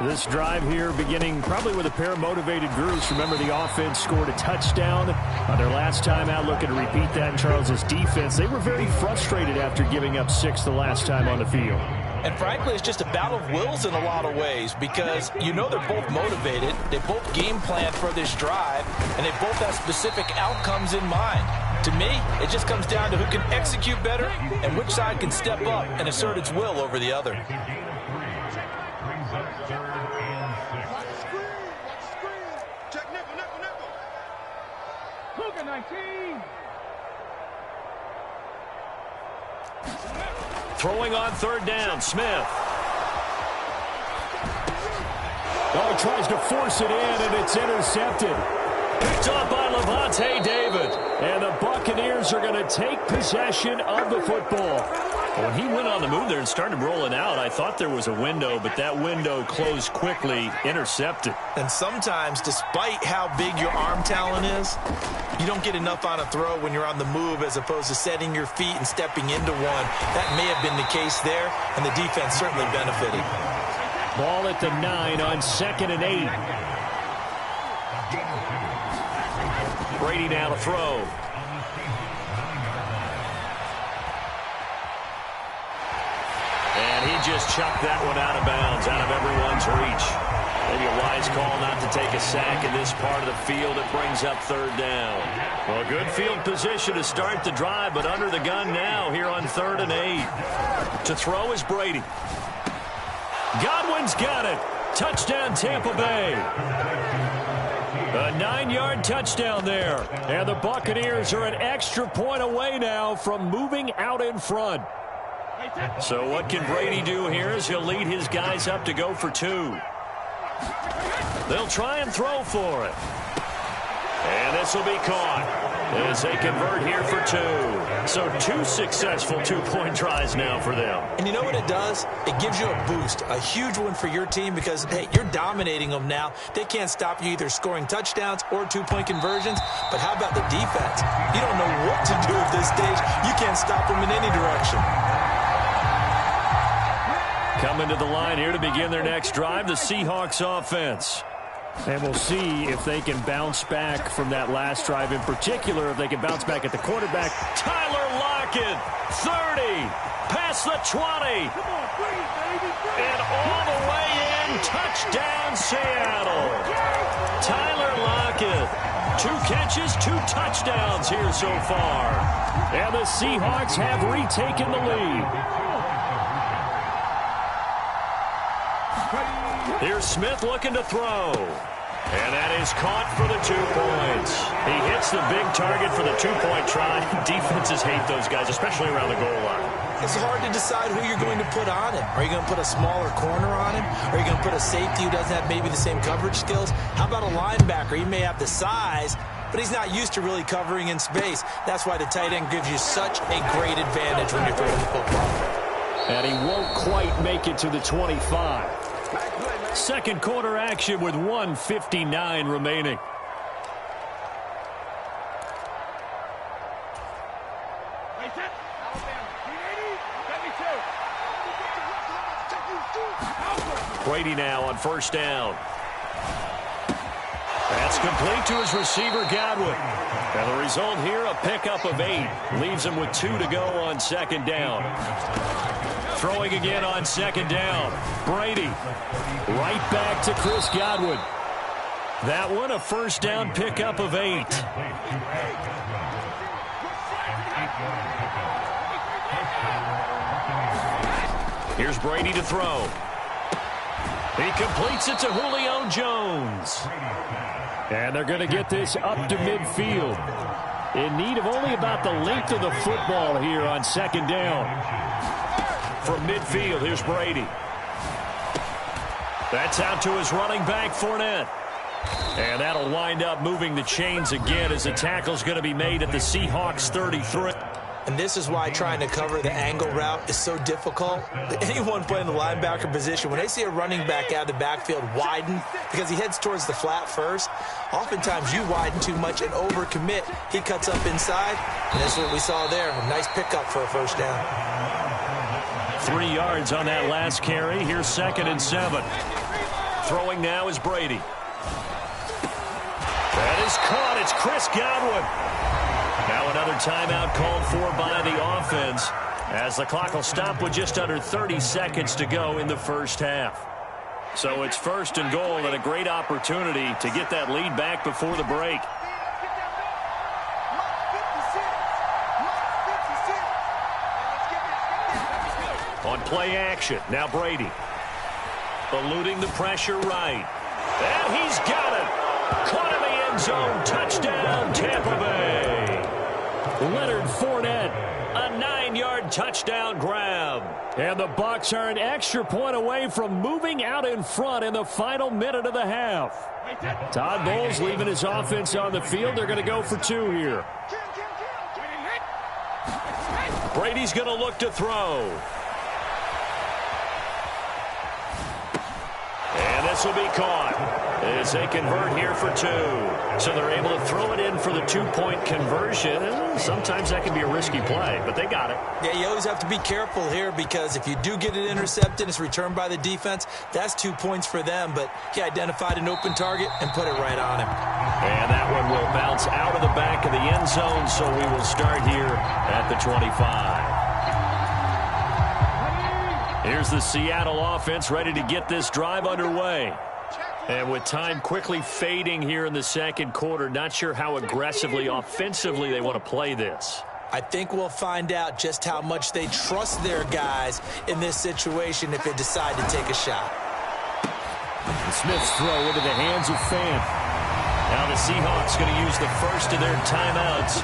[SPEAKER 1] This drive here beginning probably with a pair of motivated groups. Remember, the offense scored a touchdown on their last time out. Looking to repeat that in Charles' defense. They were very frustrated after giving up 6 the last time on the field.
[SPEAKER 2] And frankly, it's just a battle of wills in a lot of ways, because you know they're both motivated. They both game planned for this drive, and they both have specific outcomes in mind. To me, it just comes down to who can execute better and which side can step up and assert its will over the other.
[SPEAKER 1] Throwing on 3rd down, Smith.
[SPEAKER 5] Oh, he tries to force it in, and it's intercepted.
[SPEAKER 1] Picked up by Levante David.
[SPEAKER 5] And the Buccaneers are going to take possession of the football.
[SPEAKER 1] When he went on the move there and started rolling out, I thought there was a window, but that window closed quickly, intercepted.
[SPEAKER 2] And sometimes, despite how big your arm talent is, you don't get enough on a throw when you're on the move as opposed to setting your feet and stepping into one. That may have been the case there, and the defense certainly benefited.
[SPEAKER 5] Ball at the 9 on 2nd and 8.
[SPEAKER 1] Brady now to throw. And he just chucked that one out of bounds, out of everyone's reach. Maybe a wise call not to take a sack in this part of the field. It brings up third down. Well, good field position to start the drive, but under the gun now here on 3rd and 8. To throw is Brady. Godwin's got it. Touchdown, Tampa Bay. A 9-yard touchdown there. And the Buccaneers are an extra point away now from moving out in front. So what can Brady do here as he'll lead his guys up to go for 2. They'll try and throw for it. And this will be caught as they convert here for 2. So 2 successful 2-point tries now for them.
[SPEAKER 2] And you know what it does? It gives you a boost, a huge one for your team because, hey, you're dominating them now. They can't stop you either scoring touchdowns or 2-point conversions. But how about the defense? You don't know what to do at this stage. You can't stop them in any direction.
[SPEAKER 1] Coming to the line here to begin their next drive, the Seahawks offense.
[SPEAKER 5] And we'll see if they can bounce back from that last drive in particular, if they can bounce back at the quarterback.
[SPEAKER 1] Tyler Lockett, 30, past the 20, and all the way in, touchdown Seattle. Tyler Lockett, 2 catches, 2 touchdowns here so far. And the Seahawks have retaken the lead. Here's Smith looking to throw. And that is caught for the 2 points. He hits the big target for the 2-point try. Defenses hate those guys, especially around the goal line.
[SPEAKER 2] It's hard to decide who you're going to put on him. Are you going to put a smaller corner on him? Are you going to put a safety who doesn't have maybe the same coverage skills? How about a linebacker? He may have the size, but he's not used to really covering in space. That's why the tight end gives you such a great advantage when you're throwing the football.
[SPEAKER 1] And he won't quite make it to the 25. Second quarter action with 1:59 remaining. Brady now on first down. That's complete to his receiver, Godwin. And the result here, a pickup of 8. Leaves him with 2 to go on second down. Throwing again on second down. Brady right back to Chris Godwin. That one a first down pickup of 8. Here's Brady to throw. He completes it to Julio Jones. And they're going to get this up to midfield. In need of only about the length of the football here on second down. From midfield, here's Brady. That's out to his running back, Fournette. And that'll wind up moving the chains again as the tackle's going to be made at the Seahawks 33.
[SPEAKER 2] And this is why trying to cover the angle route is so difficult. Anyone playing the linebacker position, when they see a running back out of the backfield widen because he heads towards the flat first, oftentimes you widen too much and overcommit. He cuts up inside, and that's what we saw there. A nice pickup for a first down.
[SPEAKER 1] 3 yards on that last carry. Here's 2nd and 7. Throwing now is Brady. That is caught. It's Chris Godwin. Now another timeout called for by the offense as the clock will stop with just under 30 seconds to go in the first half. So it's 1st and goal and a great opportunity to get that lead back before the break. On play action, now Brady. Eluding the pressure right. And he's got it. Caught in the end zone. Touchdown, Tampa Bay. Leonard Fournette, a 9-yard touchdown grab. And the Bucs are an extra point away from moving out in front in the final minute of the half. Todd Bowles leaving his offense on the field. They're going to go for 2 here. Brady's going to look to throw. And this will be caught as they convert here for 2. So they're able to throw it in for the 2-point conversion. Sometimes that can be a risky play, but they got it.
[SPEAKER 2] Yeah, you always have to be careful here because if you do get it intercepted, it's returned by the defense. That's 2 points for them, but he identified an open target and put it right on him.
[SPEAKER 1] And that one will bounce out of the back of the end zone, so we will start here at the 25. Here's the Seattle offense ready to get this drive underway. And with time quickly fading here in the second quarter, not sure how aggressively, offensively they want to play this.
[SPEAKER 2] I think we'll find out just how much they trust their guys in this situation if they decide to take a shot.
[SPEAKER 1] The Smith's throw into the hands of Fan. Now the Seahawks going to use the first of their timeouts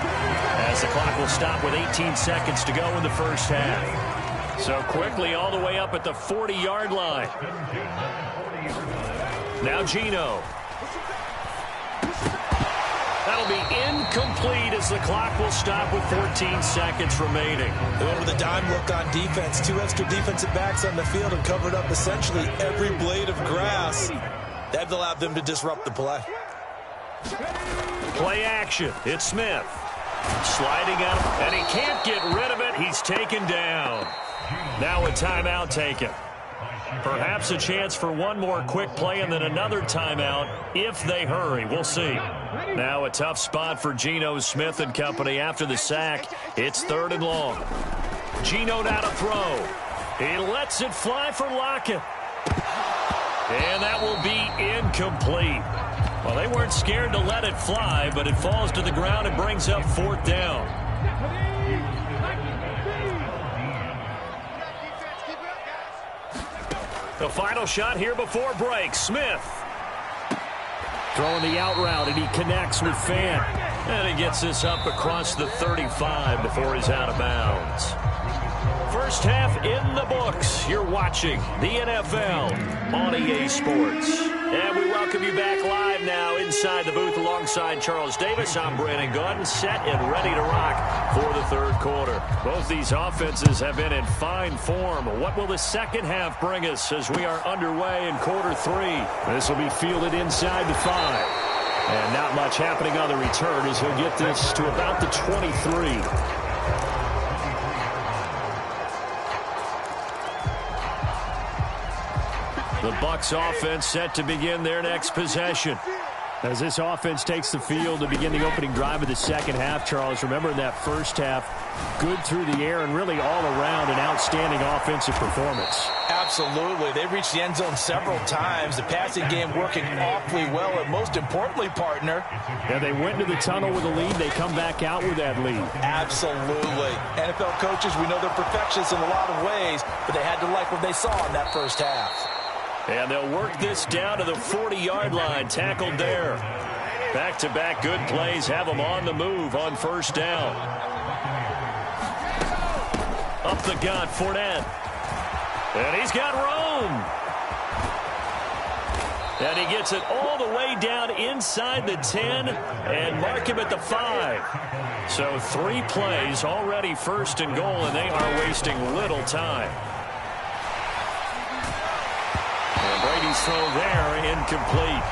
[SPEAKER 1] as the clock will stop with 18 seconds to go in the first half. So quickly all the way up at the 40-yard line. Now Geno. That'll be incomplete as the clock will stop with 14 seconds remaining.
[SPEAKER 2] They went with a dime look on defense. 2 extra defensive backs on the field and covered up essentially every blade of grass. That allowed them to disrupt the play.
[SPEAKER 1] Play action. It's Smith. Sliding out, and he can't get rid of it. He's taken down. Now a timeout taken. Perhaps a chance for one more quick play and then another timeout if they hurry. We'll see. Now a tough spot for Geno Smith and company after the sack. It's 3rd and long. Geno now to throw. He lets it fly for Lockett. And that will be incomplete. Well, they weren't scared to let it fly, but it falls to the ground and brings up 4th down. The final shot here before break. Smith throwing the out route, and he connects with Fan. And he gets this up across the 35 before he's out of bounds. First half in the books. You're watching the NFL on EA Sports. And we welcome you back live now inside the booth alongside Charles Davis. I'm Brandon Gaudin, set and ready to rock for the third quarter. Both these offenses have been in fine form. What will the second half bring us as we are underway in quarter 3? This will be fielded inside the 5. And not much happening on the return as he'll get this to about the 23. The Bucs offense set to begin their next possession. As this offense takes the field to begin the opening drive of the second half, Charles, remember in that first half, good through the air and really all around an outstanding offensive performance.
[SPEAKER 2] Absolutely. They reached the end zone several times. The passing game working awfully well, and most importantly, partner.
[SPEAKER 1] Yeah, they went into the tunnel with a lead. They come back out with that lead.
[SPEAKER 2] Absolutely. NFL coaches, we know they're perfectionists in a lot of ways, but they had to like what they saw in that first half.
[SPEAKER 1] And they'll work this down to the 40-yard line, tackled there. Back-to-back good plays have them on the move on first down. Up the gut, Fournette. And he's got room. And he gets it all the way down inside the 10 and mark him at the 5. So 3 plays already first and goal, and they are wasting little time. Brady's throw there, incomplete.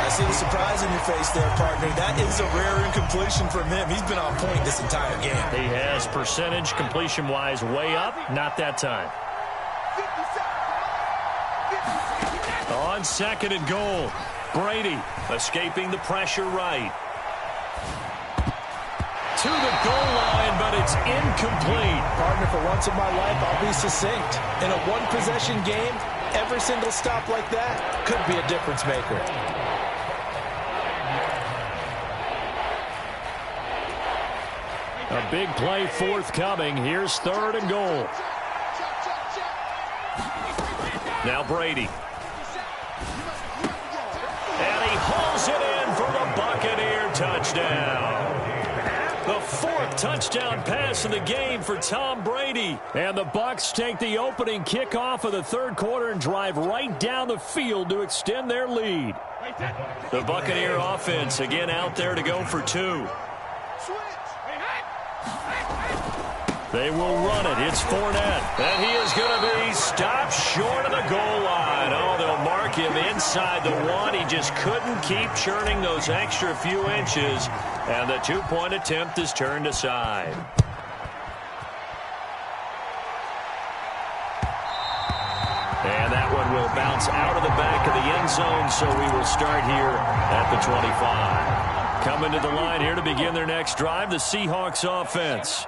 [SPEAKER 2] I see the surprise in your face there, partner. That is a rare incompletion from him. He's been on point this entire game.
[SPEAKER 1] He has percentage completion-wise way up. Not that time. On 2nd and goal, Brady escaping the pressure right. To the goal line, but it's incomplete.
[SPEAKER 2] Partner, for once in my life, I'll be succinct. In a one-possession game, every single stop like that could be a difference maker.
[SPEAKER 1] A big play forthcoming. Here's 3rd and goal. Now Brady. And he hauls it in for the Buccaneer touchdown. The 4th touchdown pass of the game for Tom Brady. And the Bucs take the opening kickoff of the third quarter and drive right down the field to extend their lead. The Buccaneer offense again out there to go for 2. They will run it. It's Fournette. And he is going to be stopped short of the goal line. Oh, they'll mark him inside the 1. He just couldn't keep churning those extra few inches. And the 2-point attempt is turned aside. And that one will bounce out of the back of the end zone, so we will start here at the 25. Coming to the line here to begin their next drive, the Seahawks offense.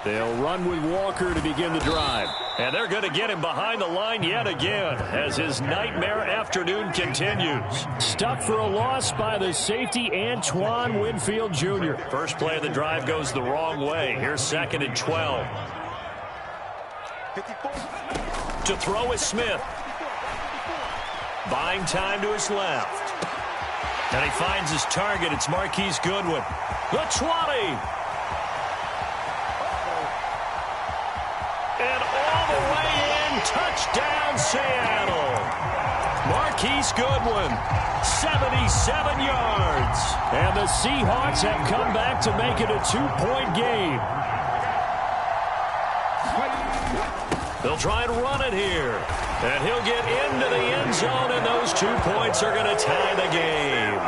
[SPEAKER 1] They'll run with Walker to begin the drive. And they're going to get him behind the line yet again as his nightmare afternoon continues. Stuck for a loss by the safety Antoine Winfield Jr. First play of the drive goes the wrong way. Here's 2nd and 12. To throw is Smith. Buying time to his left. And he finds his target. It's Marquise Goodwin. The 20. And all the way in, touchdown Seattle. Marquise Goodwin, 77 yards. And the Seahawks have come back to make it a 2-point game. They'll try and run it here. And he'll get into the end zone, and those 2 points are going to tie the game.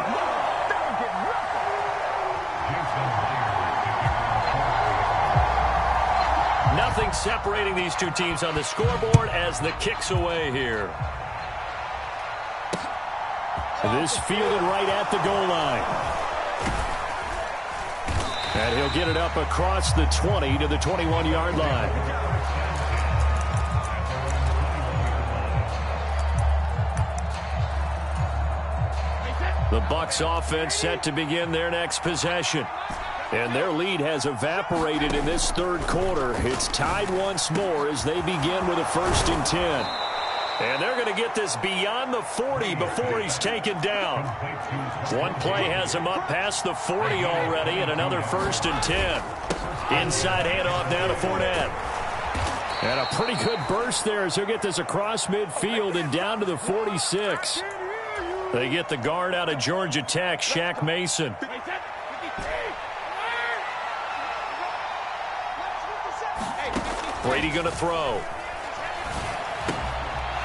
[SPEAKER 1] Nothing separating these two teams on the scoreboard as the kick's away here. This fielded right at the goal line. And he'll get it up across the 20 to the 21-yard line. The Bucs offense set to begin their next possession. And their lead has evaporated in this third quarter. It's tied once more as they begin with a 1st and 10. And they're going to get this beyond the 40 before he's taken down. One play has him up past the 40 already, and another 1st and 10. Inside handoff now to Fournette. And a pretty good burst there as he'll get this across midfield and down to the 46. They get the guard out of Georgia Tech, Shaq Mason. Brady going to throw.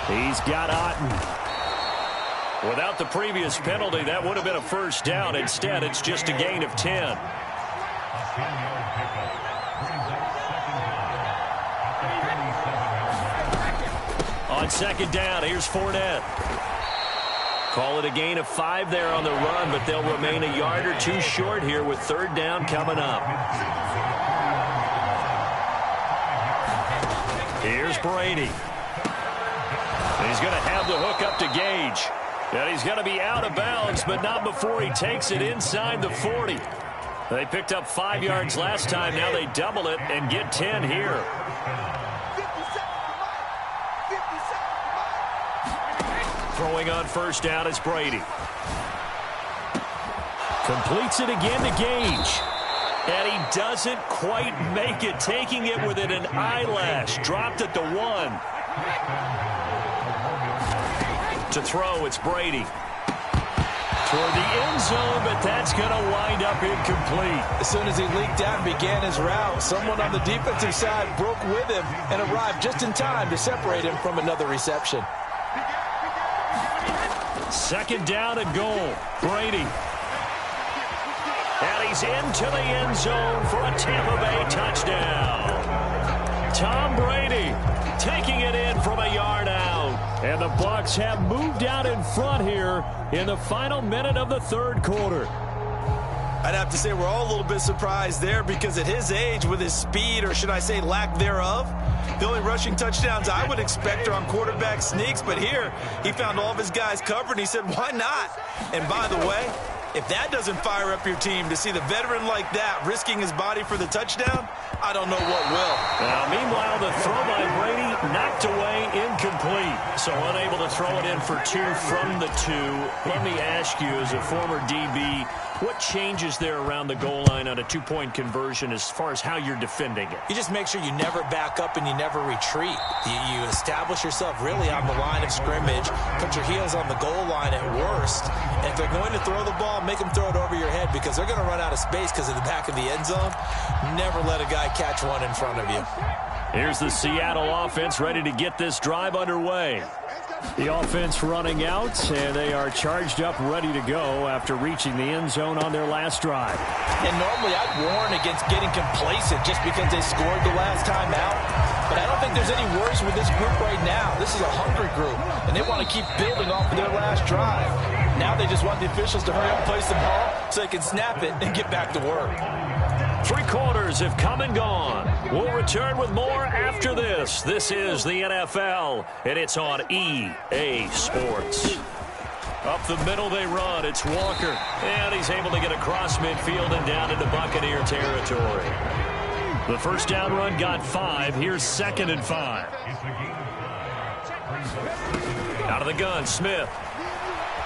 [SPEAKER 1] He's got Otten. Without the previous penalty, that would have been a 1st down. Instead, it's just a gain of 10. On 2nd down, here's Fournette. Call it a gain of 5 there on the run, but they'll remain a yard or 2 short here with 3rd down coming up. Here's Brady. And he's going to have the hook up to Gage. And he's going to be out of bounds, but not before he takes it inside the 40. They picked up 5 yards last time. Now they double it and get 10 here. Throwing on 1st down is Brady. Completes it again to Gage. And he doesn't quite make it, taking it within an eyelash. Dropped at the 1. To throw, it's Brady. Toward the end zone, but that's going to wind up incomplete.
[SPEAKER 2] As soon as he leaked out and began his route, someone on the defensive side broke with him and arrived just in time to separate him from another reception.
[SPEAKER 1] 2nd down and goal. Brady. And he's into the end zone for a Tampa Bay touchdown. Tom Brady taking it in from a yard out. And the Bucs have moved out in front here in the final minute of the 3rd quarter.
[SPEAKER 2] I'd have to say we're all a little bit surprised there because at his age, with his speed, or should I say lack thereof, the only rushing touchdowns I would expect are on quarterback sneaks. But here, he found all of his guys covered, and he said, why not? And by the way, if that doesn't fire up your team to see the veteran like that risking his body for the touchdown, I don't know what will.
[SPEAKER 1] Now, meanwhile, the throw by Brady knocked away, incomplete. So unable to throw it in for 2 from the 2. Let me ask you, as a former DB, what changes there around the goal line on a 2-point conversion as far as how you're defending it?
[SPEAKER 2] You just make sure you never back up and you never retreat. You establish yourself really on the line of scrimmage, put your heels on the goal line at worst, and if they're going to throw the ball, make them throw it over your head because they're going to run out of space because of the back of the end zone. Never let a guy catch one in front of you.
[SPEAKER 1] Here's the Seattle offense ready to get this drive underway. The offense running out, and they are charged up, ready to go after reaching the end zone on their last drive.
[SPEAKER 2] And normally I'd warn against getting complacent just because they scored the last time out. But I don't think there's any worries with this group right now. This is a hungry group, and they want to keep building off of their last drive. Now they just want the officials to hurry up and place the ball so they can snap it and get back to work.
[SPEAKER 1] 3 quarters players have come and gone. We'll return with more after this. This is the NFL, and it's on EA Sports. Up the middle they run. It's Walker. And he's able to get across midfield and down into Buccaneer territory. The first down run got 5. Here's 2nd and 5. Out of the gun, Smith.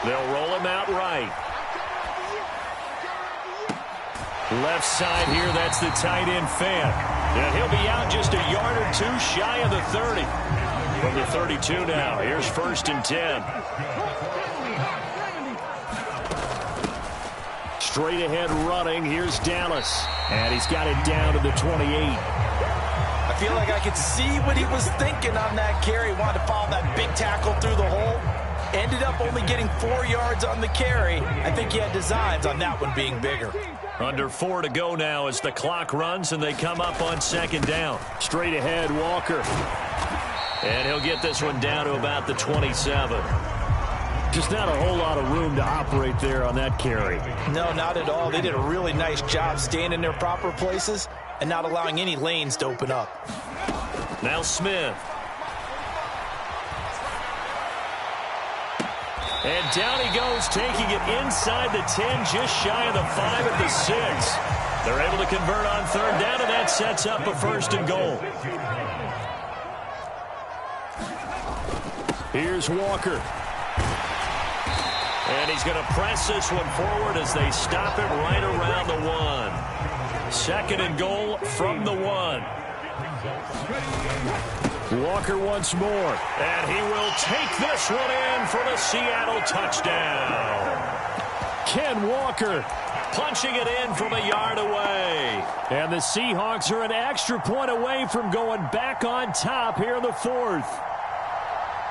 [SPEAKER 1] They'll roll him out right. Left side here, that's the tight end Fan. And he'll be out just a yard or 2 shy of the 30. From the 32 now, here's 1st and 10. Straight ahead running, here's Dallas. And he's got it down to the 28.
[SPEAKER 2] I feel like I could see what he was thinking on that carry. Wanted to follow that big tackle through the hole. Ended up only getting 4 yards on the carry. I think he had designs on that one being bigger.
[SPEAKER 1] Under 4 to go now as the clock runs and they come up on 2nd down. Straight ahead, Walker. And he'll get this one down to about the 27. Just not a whole lot of room to operate there on that carry.
[SPEAKER 2] No, not at all. They did a really nice job staying in their proper places and not allowing any lanes to open up.
[SPEAKER 1] Now Smith. And down he goes, taking it inside the 10, just shy of the 5 at the 6. They're able to convert on 3rd down, and that sets up a 1st and goal. Here's Walker. And he's going to press this one forward as they stop it right around the 1. 2nd and goal from the 1. Walker once more. And he will take this one in for the Seattle touchdown. Ken Walker punching it in from a yard away. And the Seahawks are an extra point away from going back on top here in the 4th.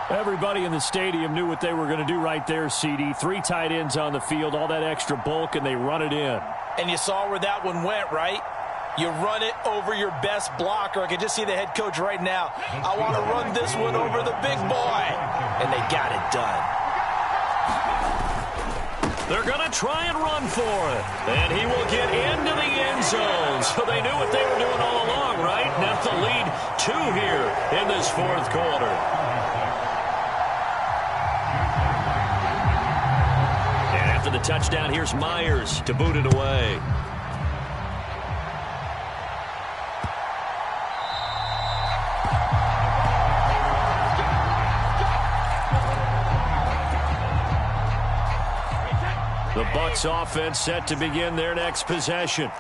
[SPEAKER 1] Everybody in the stadium knew what they were going to do right there, CD. 3 tight ends on the field, all that extra bulk, and they run it in.
[SPEAKER 2] And you saw where that one went, right? You run it over your best blocker. I can just see the head coach right now. I want to run this one over the big boy. And they got it done.
[SPEAKER 1] They're going to try and run for it. And he will get into the end zone. So they knew what they were doing all along, right? Now the lead 2 here in this 4th quarter. And after the touchdown, here's Myers to boot it away. The Bucs offense set to begin their next possession.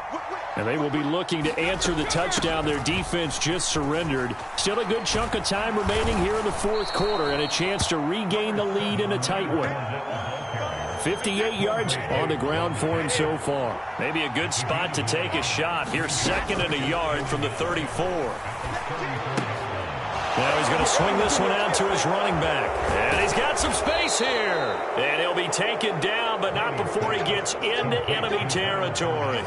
[SPEAKER 1] And they will be looking to answer the touchdown their defense just surrendered. Still a good chunk of time remaining here in the 4th quarter and a chance to regain the lead in a tight one. 58 yards on the ground for him so far. Maybe a good spot to take a shot. Here's 2nd and a yard from the 34. Now he's going to swing this one out to his running back. And he's got some space here. And he'll be taken down, but not before he gets into enemy territory.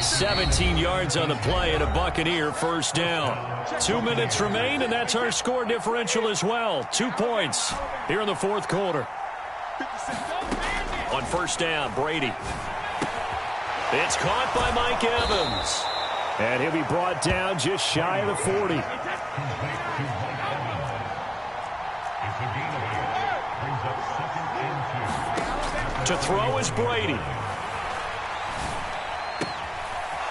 [SPEAKER 1] 17 yards on the play and a Buccaneer 1st down. 2 minutes remain, and that's our score differential as well. 2 points here in the 4th quarter. On 1st down, Brady. It's caught by Mike Evans. And he'll be brought down just shy of the 40. To throw is Brady.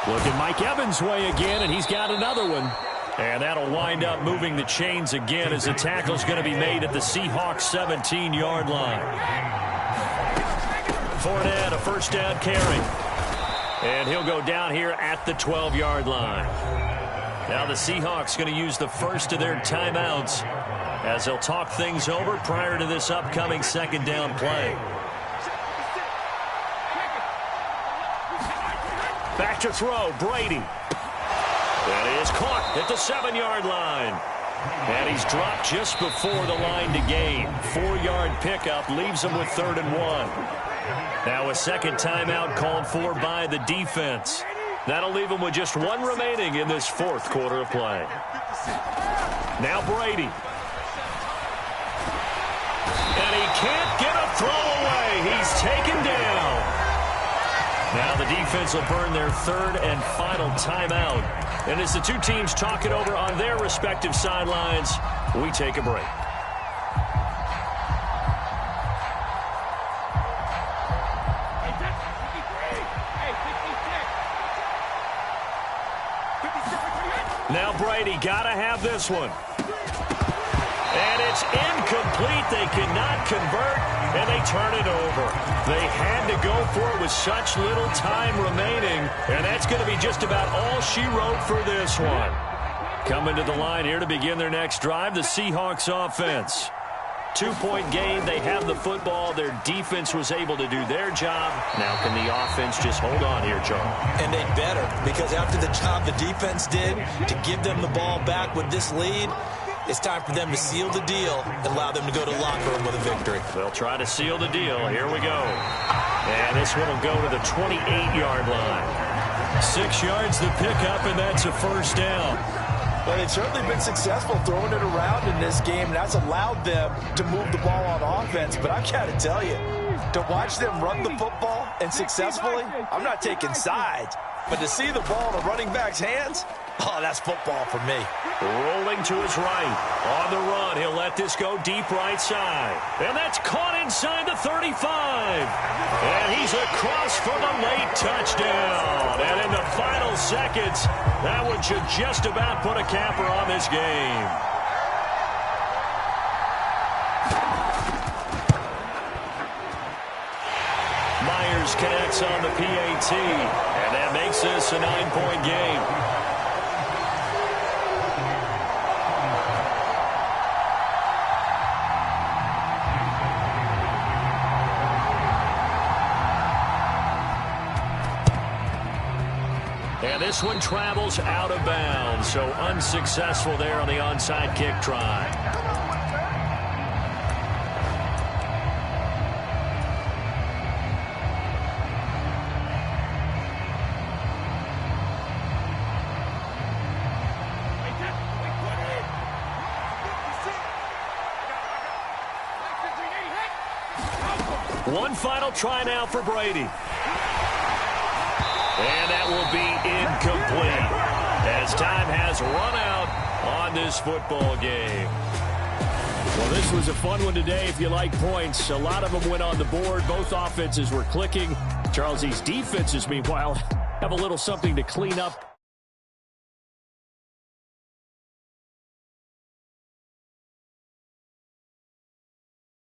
[SPEAKER 1] Looking Mike Evans' way again, and he's got another one. And that'll wind up moving the chains again as the tackle's going to be made at the Seahawks 17-yard line. Fournette, a 1st down carry. And he'll go down here at the 12-yard line. Now the Seahawks going to use the first of their timeouts as they'll talk things over prior to this upcoming 2nd down play. Back to throw, Brady. And he is caught at the 7-yard line. And he's dropped just before the line to gain. 4-yard pickup leaves him with 3rd and 1. Now a 2nd timeout called for by the defense. That'll leave him with just 1 remaining in this 4th quarter of play. Now Brady. And he can't get a throw away. He's taken down. Now the defense will burn their third and final timeout. And as the two teams talk it over on their respective sidelines, we take a break. Now Brady got to have this one. And it's incomplete. They cannot convert, and they turn it over. They had to go for it with such little time remaining, and that's going to be just about all she wrote for this one. Coming to the line here to begin their next drive, the Seahawks offense. 2-point game. They have the football. Their defense was able to do their job. Now can the offense just hold on here, Charles?
[SPEAKER 2] And they better, because after the job the defense did to give them the ball back with this lead, it's time for them to seal the deal and allow them to go to the locker room with a victory.
[SPEAKER 1] They'll try to seal the deal. Here we go. And this one will go to the 28-yard line. 6 yards the pickup, and that's a first down.
[SPEAKER 2] Well, they've certainly been successful throwing it around in this game, and that's allowed them to move the ball on offense. But I've got to tell you, to watch them run the football and successfully, I'm not taking sides. But to see the ball in the running back's hands, oh, that's football for me.
[SPEAKER 1] Rolling to his right. On the run, he'll let this go deep right side. And that's caught inside the 35. And he's across for the late touchdown. And in the final seconds, that one should just about put a capper on this game. Myers connects on the PAT. And that makes this a 9-point game. And this one travels out of bounds, so unsuccessful there on the onside kick try. One final try now for Brady. And that will be incomplete as time has run out on this football game. Well, this was a fun one today if you like points. A lot of them went on the board. Both offenses were clicking. Charles, these defenses, meanwhile, have a little something to clean up